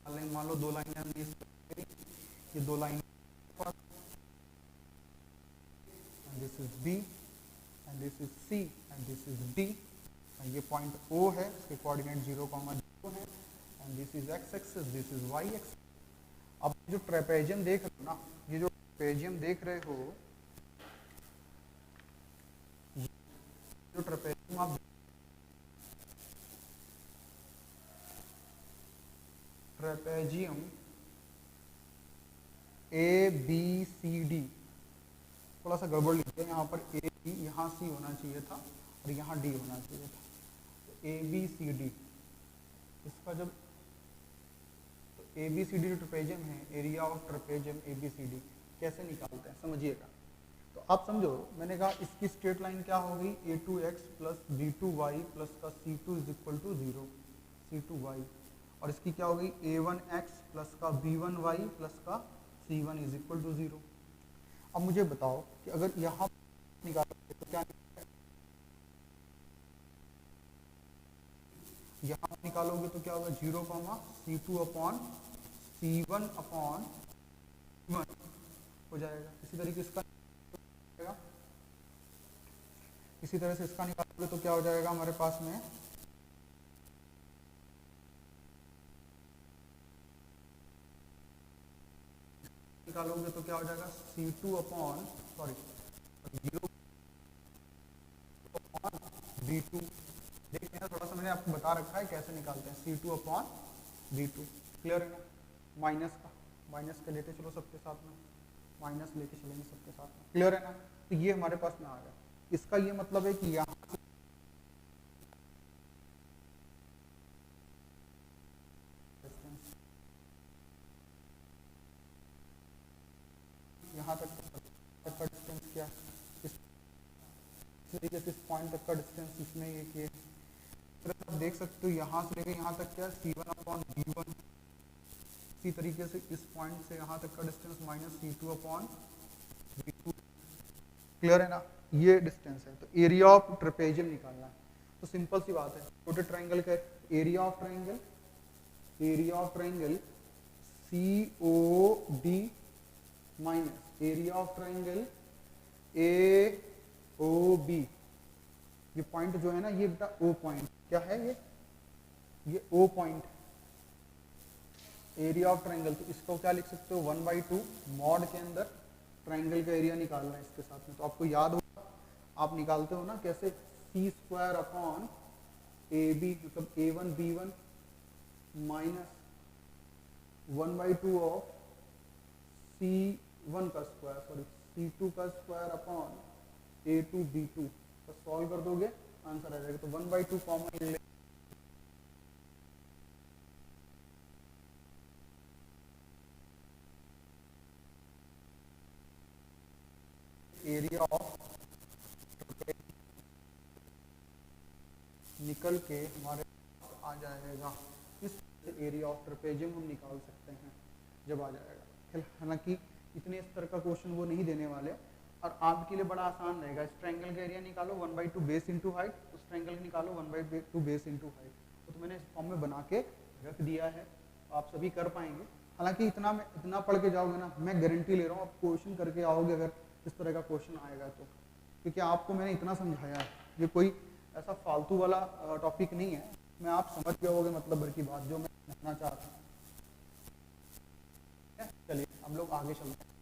लाइन, मान लो दो लाइन, ये दो line, this is B and this is C and this is D। ये पॉइंट O है, इसके कोऑर्डिनेट 0, 0 है, and this is x axis, this is y axis. अब जो ट्रेपेजियम देख रहे हो ना, ये जो ट्रेपेजियम देख रहे हो, जो ट्रेपेजियम आप ट्रेपेजियम ABCD, थोड़ा सा गड़बड़ लिखते हैं यहाँ पर, A B, यहाँ C होना चाहिए था और यहाँ D होना चाहिए था। तो ABCD, इसका जब तो ABCD जो ट्रेपेजियम है, एरिया ऑफ ट्रेपेजियम ABCD कैसे निकालते हैं समझिएगा। तो आप समझो, मैंने कहा इसकी स्ट्रेट लाइन क्या हो गई, A2x प्लस B2y प्लस का C2 is equal to 0, C2y, और इसकी क्या हो गई A1x प्लस का B1y प्लस का C1 इज इक्वल टू 0। अब मुझे बताओ कि अगर यहाँ निकालोगे तो क्या, यहाँ निकालोगे तो क्या होगा, 0, C2 upon C1 upon one हो जाएगा। इसी तरीके इसका इसी तरह से इसका निकालोगे तो क्या हो जाएगा हमारे पास में, निकालोगे तो क्या हो जाएगा C2 upon sorry 0 upon V2। देखते हैं थोड़ा सा मैंने आपको बता रखा है कैसे निकालते हैं, C2 अपॉन V2। क्लियर है ना। माइनस का लेते चलो सबके साथ में, माइनस लेके चलेंगे सबके साथ में। क्लियर है ना। तो ये हमारे पास में आ गया। इसका ये मतलब है कि यहाँ यहाँ तक का डिस्टेंस क्या, इस तरीके से इस पॉइंट तक का डिस्टेंस इसमें ये किए। आप देख सकते हो यहाँ से लेके यहाँ तक क्या C1 अपॉन V1। इसी तरीके से इस पॉइंट से यहाँ तक का distance minus C2 upon V2। Clear है ना। ये डिस्टेंस है। तो एरिया ऑफ ट्रेपेजियम निकालना है। तो सिंपल सी बात है, छोटे ट्राइंगल का area of triangle COD minus area of triangle AOB। ये पॉइंट जो है ना, ये बेटा O पॉइंट क्या है, ये O point area of triangle. तो इसको क्या लिख सकते हो 1/2 मॉड के अंदर ट्राइंगल का एरिया निकालना है इसके साथ में। तो आपको याद होगा, आप निकालते हो ना कैसे, C² अपॉन AB मतलब A1 B1 minus 1/2 of C1 का स्क्वायर सॉरी C2 का स्क्वायर अपॉन A2 B2। तो सॉल्व कर दोगे आंसर आ जाएगा। तो 1/2 कॉमन ले एरिया ऑफ निकल के हमारे आ जाएगा। इस एरिया ऑफ ट्रेपेजियम हम निकाल सकते हैं जब आ जाएगा। हालांकि इतने स्तर का क्वेश्चन वो नहीं देने वाले, और आपके लिए बड़ा आसान रहेगा। इस ट्रायंगल का एरिया निकालो 1/2 बेस इंटू हाइट, उस ट्रायंगल निकालो 1/2 बेस इंटू हाइट। तो मैंने इस फॉर्म में बना के रख दिया है, आप सभी कर पाएंगे। हालांकि इतना पढ़ के जाओगे ना, मैं गारंटी ले रहा हूँ आप क्वेश्चन करके आओगे अगर इस तरह का क्वेश्चन आएगा तो, क्योंकि आपको मैंने इतना समझाया है। ये कोई ऐसा फालतू वाला टॉपिक नहीं है, मैं आप समझ गए होगे मतलब भर की बात जो मैं कहना चाहता हूँ। चलिए हम लोग आगे चलते हैं।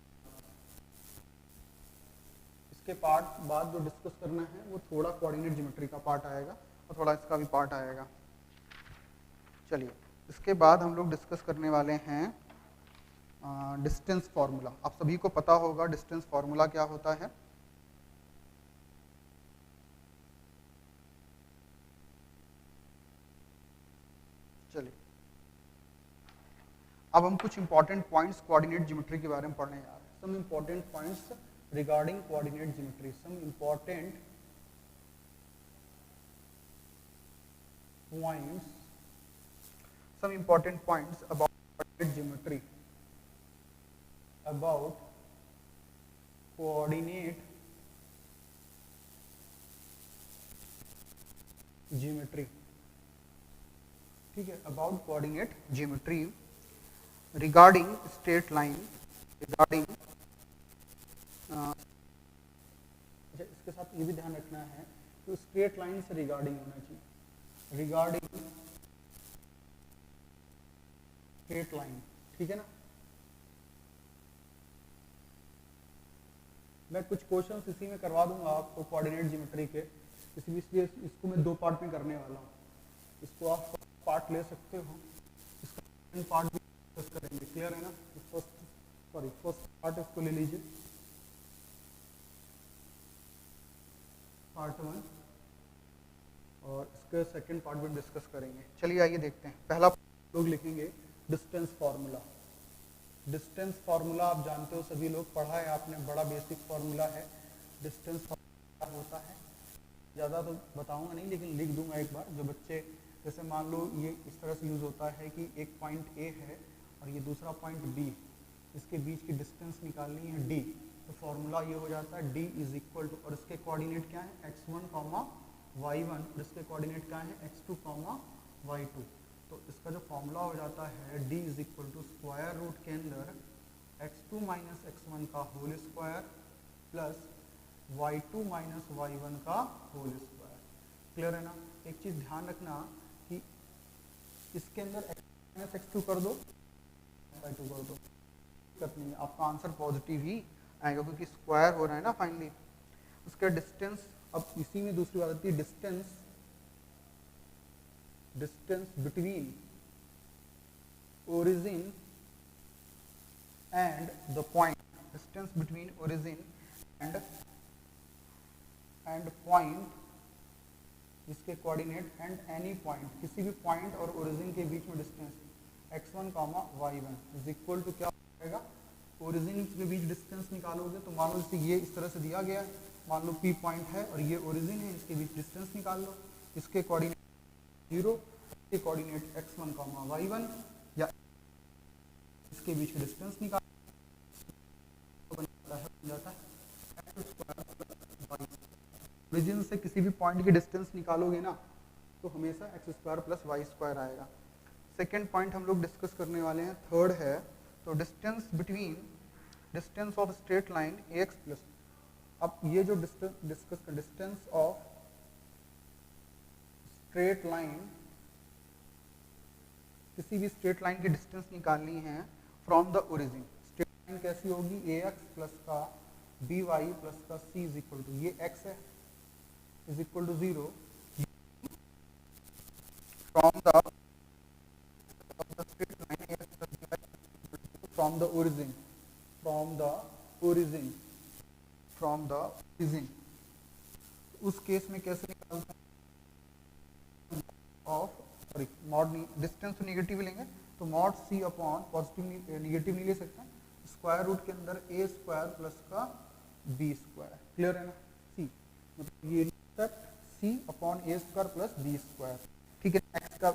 इसके पार्ट बाद जो डिस्कस करना है वो थोड़ा कोऑर्डिनेट ज्योमेट्री का पार्ट आएगा और थोड़ा इसका भी पार्ट आएगा। चलिए इसके बाद हम लोग डिस्कस करने वाले हैं डिस्टेंस फार्मूला। आप सभी को पता होगा डिस्टेंस फार्मूला क्या होता है। चलिए अब हम कुछ इंपॉर्टेंट पॉइंट्स कोऑर्डिनेट ज्योमेट्री के बारे में पढ़ने जा रहे हैं। Some important points regarding coordinate geometry, some important points about coordinate geometry, about coordinate geometry, ठीक है, about coordinate geometry regarding straight line, regarding अच्छा इसके साथ ये भी ध्यान रखना है कि स्ट्रेट लाइन से रिगार्डिंग होना चाहिए, रिगार्डिंग स्ट्रेट लाइन, ठीक है ना। मैं कुछ क्वेश्चंस इसी में करवा दूंगा आपको कोऑर्डिनेट ज्योमेट्री के, इसलिए इसको मैं 2 पार्ट में करने वाला हूँ। इसको आप पार्ट ले सकते हो, इसका पार्ट भी डिस्कस करेंगे। क्लियर है ना। फर्स्ट पार्ट इसको ले लीजिए, पार्ट 1, और इसके सेकंड पार्ट में डिस्कस करेंगे। चलिए आइए देखते हैं। पहला लोग लिखेंगे डिस्टेंस फार्मूला। डिस्टेंस फार्मूला आप जानते हो, सभी लोग पढ़ा है आपने, बड़ा बेसिक फार्मूला है। डिस्टेंस फार्मूला होता है, ज़्यादा तो बताऊंगा नहीं लेकिन लिख दूंगा एक बार, जो बच्चे जैसे मान लो ये इस तरह से यूज़ होता है कि एक पॉइंट ए है और ये दूसरा पॉइंट बी, इसके बीच की डिस्टेंस निकालनी है डी। तो फॉर्मूला ये हो जाता है d इज इक्वल टू, और इसके कोऑर्डिनेट क्या है x1, y1, और इसके कोऑर्डिनेट क्या है x2, y2। तो इसका जो फॉर्मूला हो जाता है d is equal to square root के अंदर x2 माइनस x1 का whole square plus y2 minus y1 का होल स्क्वायर। क्लियर है ना? एक चीज ध्यान रखना कि इसके अंदर x माइनस x2 कर दो, y2 कर दो, दिक्कत नहीं है, आपका आंसर पॉजिटिव ही आएगा क्योंकि स्क्वायर हो रहा है ना फाइनली। उसका डिस्टेंस, अब इसी में दूसरी बात आती है, distance between origin and the point, distance between origin and point इसके कोऑर्डिनेट एंड एनी पॉइंट, किसी भी पॉइंट और ओरिजिन के बीच में distance x1, y1 is equal to क्या हो जाएगा, ओरिजिन के बीच डिस्टेंस निकालोगे तो मान लो जैसे ये इस तरह से दिया गया है, मान लो P पॉइंट है और ये ओरिजिन है, इसके बीच डिस्टेंस निकाल लो, इसके कोऑर्डिनेट 0, इसके कोऑर्डिनेट x1, y1 या इसके बीच डिस्टेंस निकाल जाता है ओरिजिन से किसी भी पॉइंट की डिस्टेंस निकालोगे ना तो हमेशा x² प्लस y² आएगा। सेकेंड पॉइंट हम लोग डिस्कस करने वाले हैं, थर्ड है, तो distance of straight line ax plus, अब ये जो डिस्टेंस ऑफ स्ट्रेट लाइन, किसी भी स्ट्रेट लाइन की डिस्टेंस निकालनी है from the origin. Straight line कैसी होगी, ax प्लस का by प्लस का c इज इक्वल टू, ये x है is equal to 0 from the straight line ax plus by from the origin. उस केस में कैसे निकालते हैं, ऑफ सॉरी मॉड डिस्टेंस तो नेगेटिव लेंगे तो mod c upon positive negative नहीं ले सकते हैं, स्क्वायर रूट के अंदर a² प्लस का b²। क्लियर है ना? c मतलब ये c upon a² plus b²। ठीक है, x का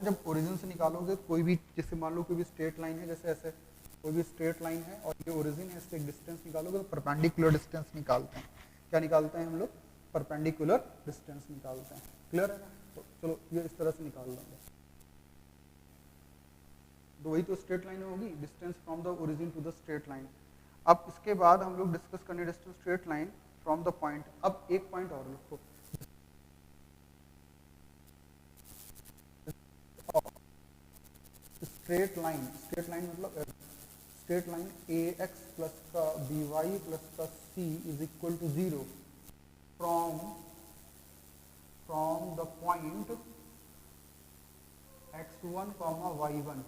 जब ओरिजिन से निकालोगे कोई भी, जैसे मान लो कोई भी स्ट्रेट लाइन है, जैसे ऐसे कोई भी स्ट्रेट लाइन है और ये ओरिजिन है, इससे एक डिस्टेंस निकालोगे तो परपेंडिकुलर डिस्टेंस निकालते हैं। क्या निकालते हैं हम लोग, परपेंडिकुलर डिस्टेंस निकालते हैं। क्लियर है ना? तो चलो ये इस तरह से निकाल लेंगे, तो वही तो स्ट्रेट लाइन होगी, distance from the origin to the straight line. अब इसके बाद हम लोग डिस्कस करने distance straight line from the point. अब एक पॉइंट और लिखो, स्ट्रेट लाइन मतलब स्ट्रेट लाइन ax प्लस का by प्लस का c is equal to 0 from the point x1, y1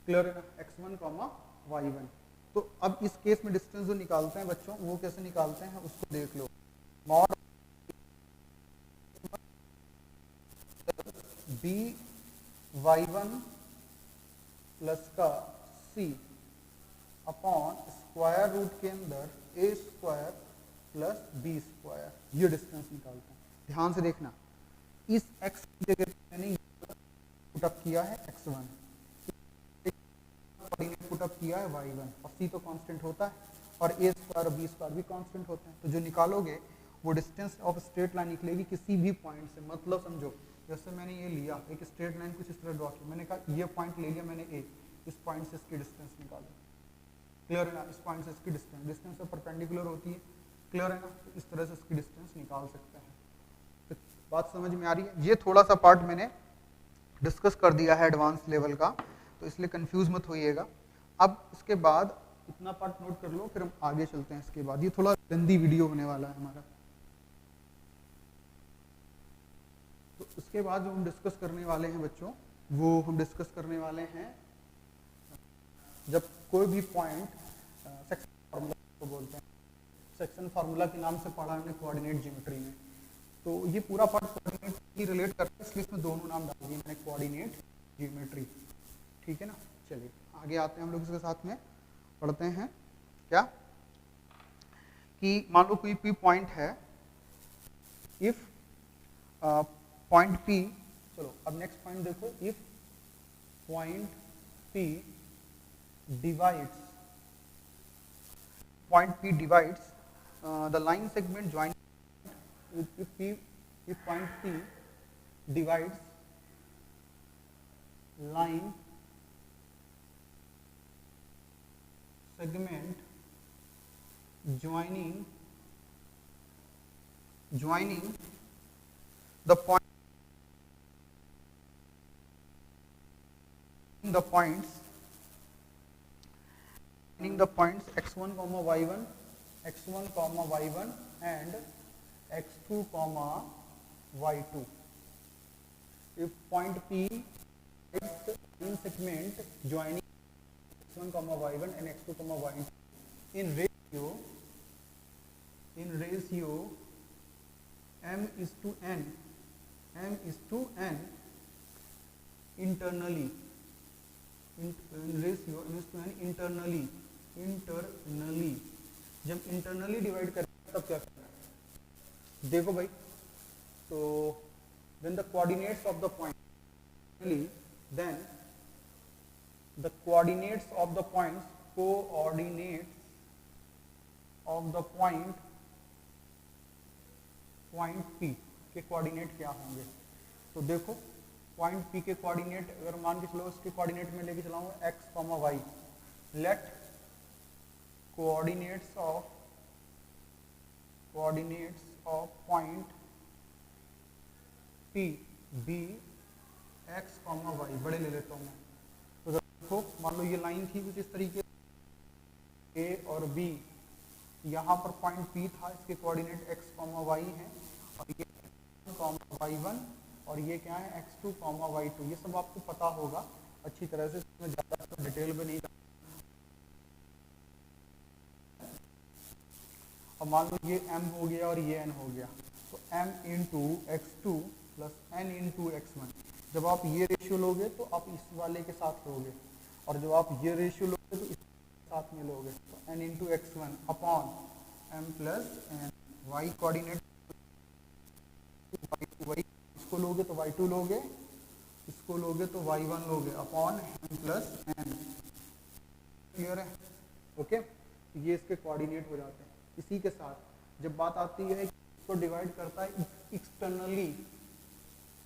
clear है ना, x1, y1। तो अब इस केस में डिस्टेंस जो निकालते हैं बच्चों, वो कैसे निकालते हैं उसको देख लो, मॉड by1 प्लस का c अपॉन स्क्वायर रूट के अंदर a² प्लस b², ये डिस्टेंस निकालते हैं। ध्यान से देखना, इस x की जगह मैंने पुट अप किया है x1, पुट अप किया है y1 और c तो कांस्टेंट होता है और a² और b² भी कांस्टेंट होते हैं। तो जो निकालोगे वो डिस्टेंस ऑफ स्ट्रेट लाइन निकलेगी किसी भी पॉइंट से। मतलब समझो जैसे मैंने ये लिया, एक स्ट्रेट लाइन कुछ इस तरह ड्रॉ की, मैंने कहा ये पॉइंट ले लिया मैंने a, इस पॉइंट से इसकी डिस्टेंस निकालो। क्लियर है ना? इस पॉइंट से इसकी डिस्टेंस तो परपेंडिकुलर होती है। क्लियर है ना? तो इस तरह से इसकी डिस्टेंस निकाल सकते हैं। तो बात समझ में आ रही है? ये थोड़ा सा पार्ट मैंने डिस्कस कर दिया है एडवांस लेवल का, तो इसलिए कंफ्यूज मत होइएगा। अब इसके बाद इतना पार्ट नोट कर लो, फिर हम आगे चलते हैं। इसके बाद ये थोड़ा लंबी वीडियो होने वाला है हमारा। तो इसके बाद जो हम डिस्कस करने वाले हैं बच्चों, वो हम डिस्कस करने वाले हैं जब कोई भी पॉइंट सेक्शन फार्मूला को बोलते हैं, सेक्शन फार्मूला के नाम से पढ़ा हमने कोऑर्डिनेट ज्योमेट्री में। तो ये पूरा पार्ट कोऑर्डिनेट ही रिलेट करता है, इसलिए इसमें दोनों नाम डाल दिए मैंने, कोऑर्डिनेट ज्योमेट्री। ठीक है ना? चलिए आगे आते हैं, हम लोग इसके साथ में पढ़ते हैं क्या, कि मान लो कोई P पॉइंट है, इफ पॉइंट P, चलो अब नेक्स्ट पॉइंट देखो, if point P divides the line segment joined if point P divides line segment joining the points x1 comma y1 and x2 comma y2. If point P is in segment joining x1 comma y1 and x2 comma y2 in ratio m is to n internally, in ratio m is to n internally जब internally divide करें तब क्या करना है, देखो भाई, तो when the coordinates of the point then the coordinates of the point P के कोऑर्डिनेट क्या होंगे, तो देखो पॉइंट P के कोऑर्डिनेट अगर मान के चलो इसके कोऑर्डिनेट में लेके चलाऊं x, y, let coordinates of point P be x, y, बड़े ले लेता हूँ मैं, तो देखो मान लो ये लाइन थी कुछ इस तरीके A और B, यहाँ पर पॉइंट P था, इसके कोऑर्डिनेट x, y हैं और ये y1 और ये क्या है x2, y2, ये सब आपको पता होगा अच्छी तरह से, इसमें ज़्यादा डिटेल में नहीं। अब मान लो ये m हो गया और ये n हो गया, तो m into x2 plus n into x1, जब आप ये रेशियो लोगे तो आप इस वाले के साथ लोगे, और जब आप ये रेशियो लोगे तो इसके साथ में लोगे, तो n into x1 upon m plus n, y coordinate y, इसको लोगे तो y2 लोगे, इसको लोगे तो y1 लोगे upon m plus n, clear है, ओके, ये इसके कोऑर्डिनेट हो जाते हैं। इसी के साथ जब बात आती है इसको डिवाइड करता है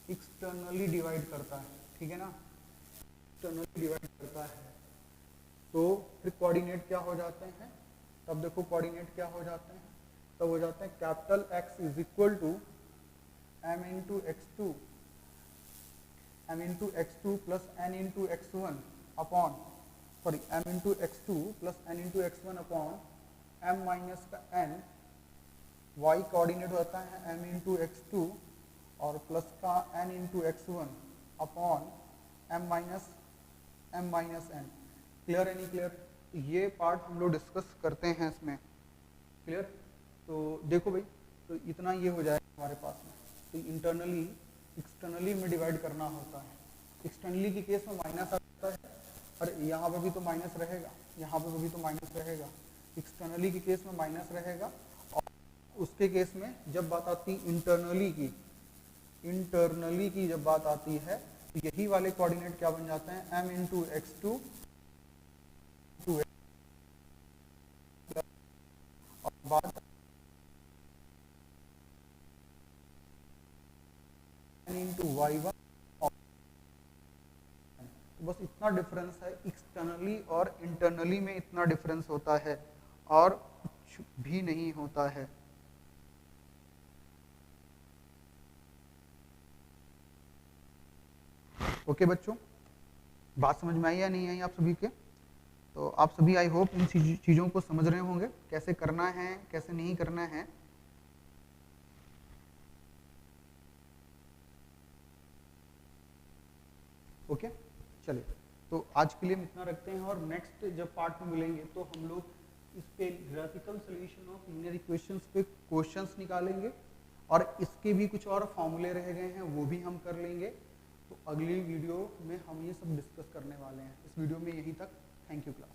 एक्सटर्नली डिवाइड करता है, ठीक है ना, एक्सटर्नली डिवाइड करता है, तो फिर कोऑर्डिनेट क्या हो जाते हैं, तब देखो कोऑर्डिनेट क्या हो जाते हैं, तब हो जाते हैं capital X is equal to m into x2 plus n into x1 upon sorry m into x2 plus n into x1 upon m minus का n, y कोऑर्डिनेट होता है m इंटू x2 और प्लस का n into x1 upon m minus n, clear है नहीं clear, ये part हम लोग डिस्कस करते हैं इसमें, क्लियर, तो देखो भाई, तो इतना ये हो जाएगा हमारे पास में, तो इंटरनली एक्सटर्नली में डिवाइड करना होता है, एक्सटर्नली के केस में माइनस आता है, और यहाँ पर भी तो माइनस रहेगा, यहाँ पर भी तो माइनस रहेगा, एक्सटर्नली के केस में माइनस रहेगा, और उसके केस में जब बात आती है इंटरनली की जब बात आती है तो यही वाले कोऑर्डिनेट क्या बन जाते हैं, m इंटू x2 और बाद n इंटू y1, तो बस इतना डिफरेंस है, एक्सटर्नली और इंटरनली में इतना डिफरेंस होता है और कुछ भी नहीं होता है। ओके बच्चों, बात समझ में आई या नहीं आई आप सभी के, तो आप सभी आई होप इन चीज़ों को समझ रहे होंगे, कैसे करना है कैसे नहीं करना है। ओके चलिए, तो आज के लिए हम इतना रखते हैं, और नेक्स्ट जब पार्ट में मिलेंगे तो हम लोग इस पे graphical solution of linear equations पे क्वेश्चंस निकालेंगे, और इसके भी कुछ और फॉर्मूले रह गए हैं वो भी हम कर लेंगे, तो अगली वीडियो में हम ये सब डिस्कस करने वाले हैं। इस वीडियो में यहीं तक, थैंक यू क्लास।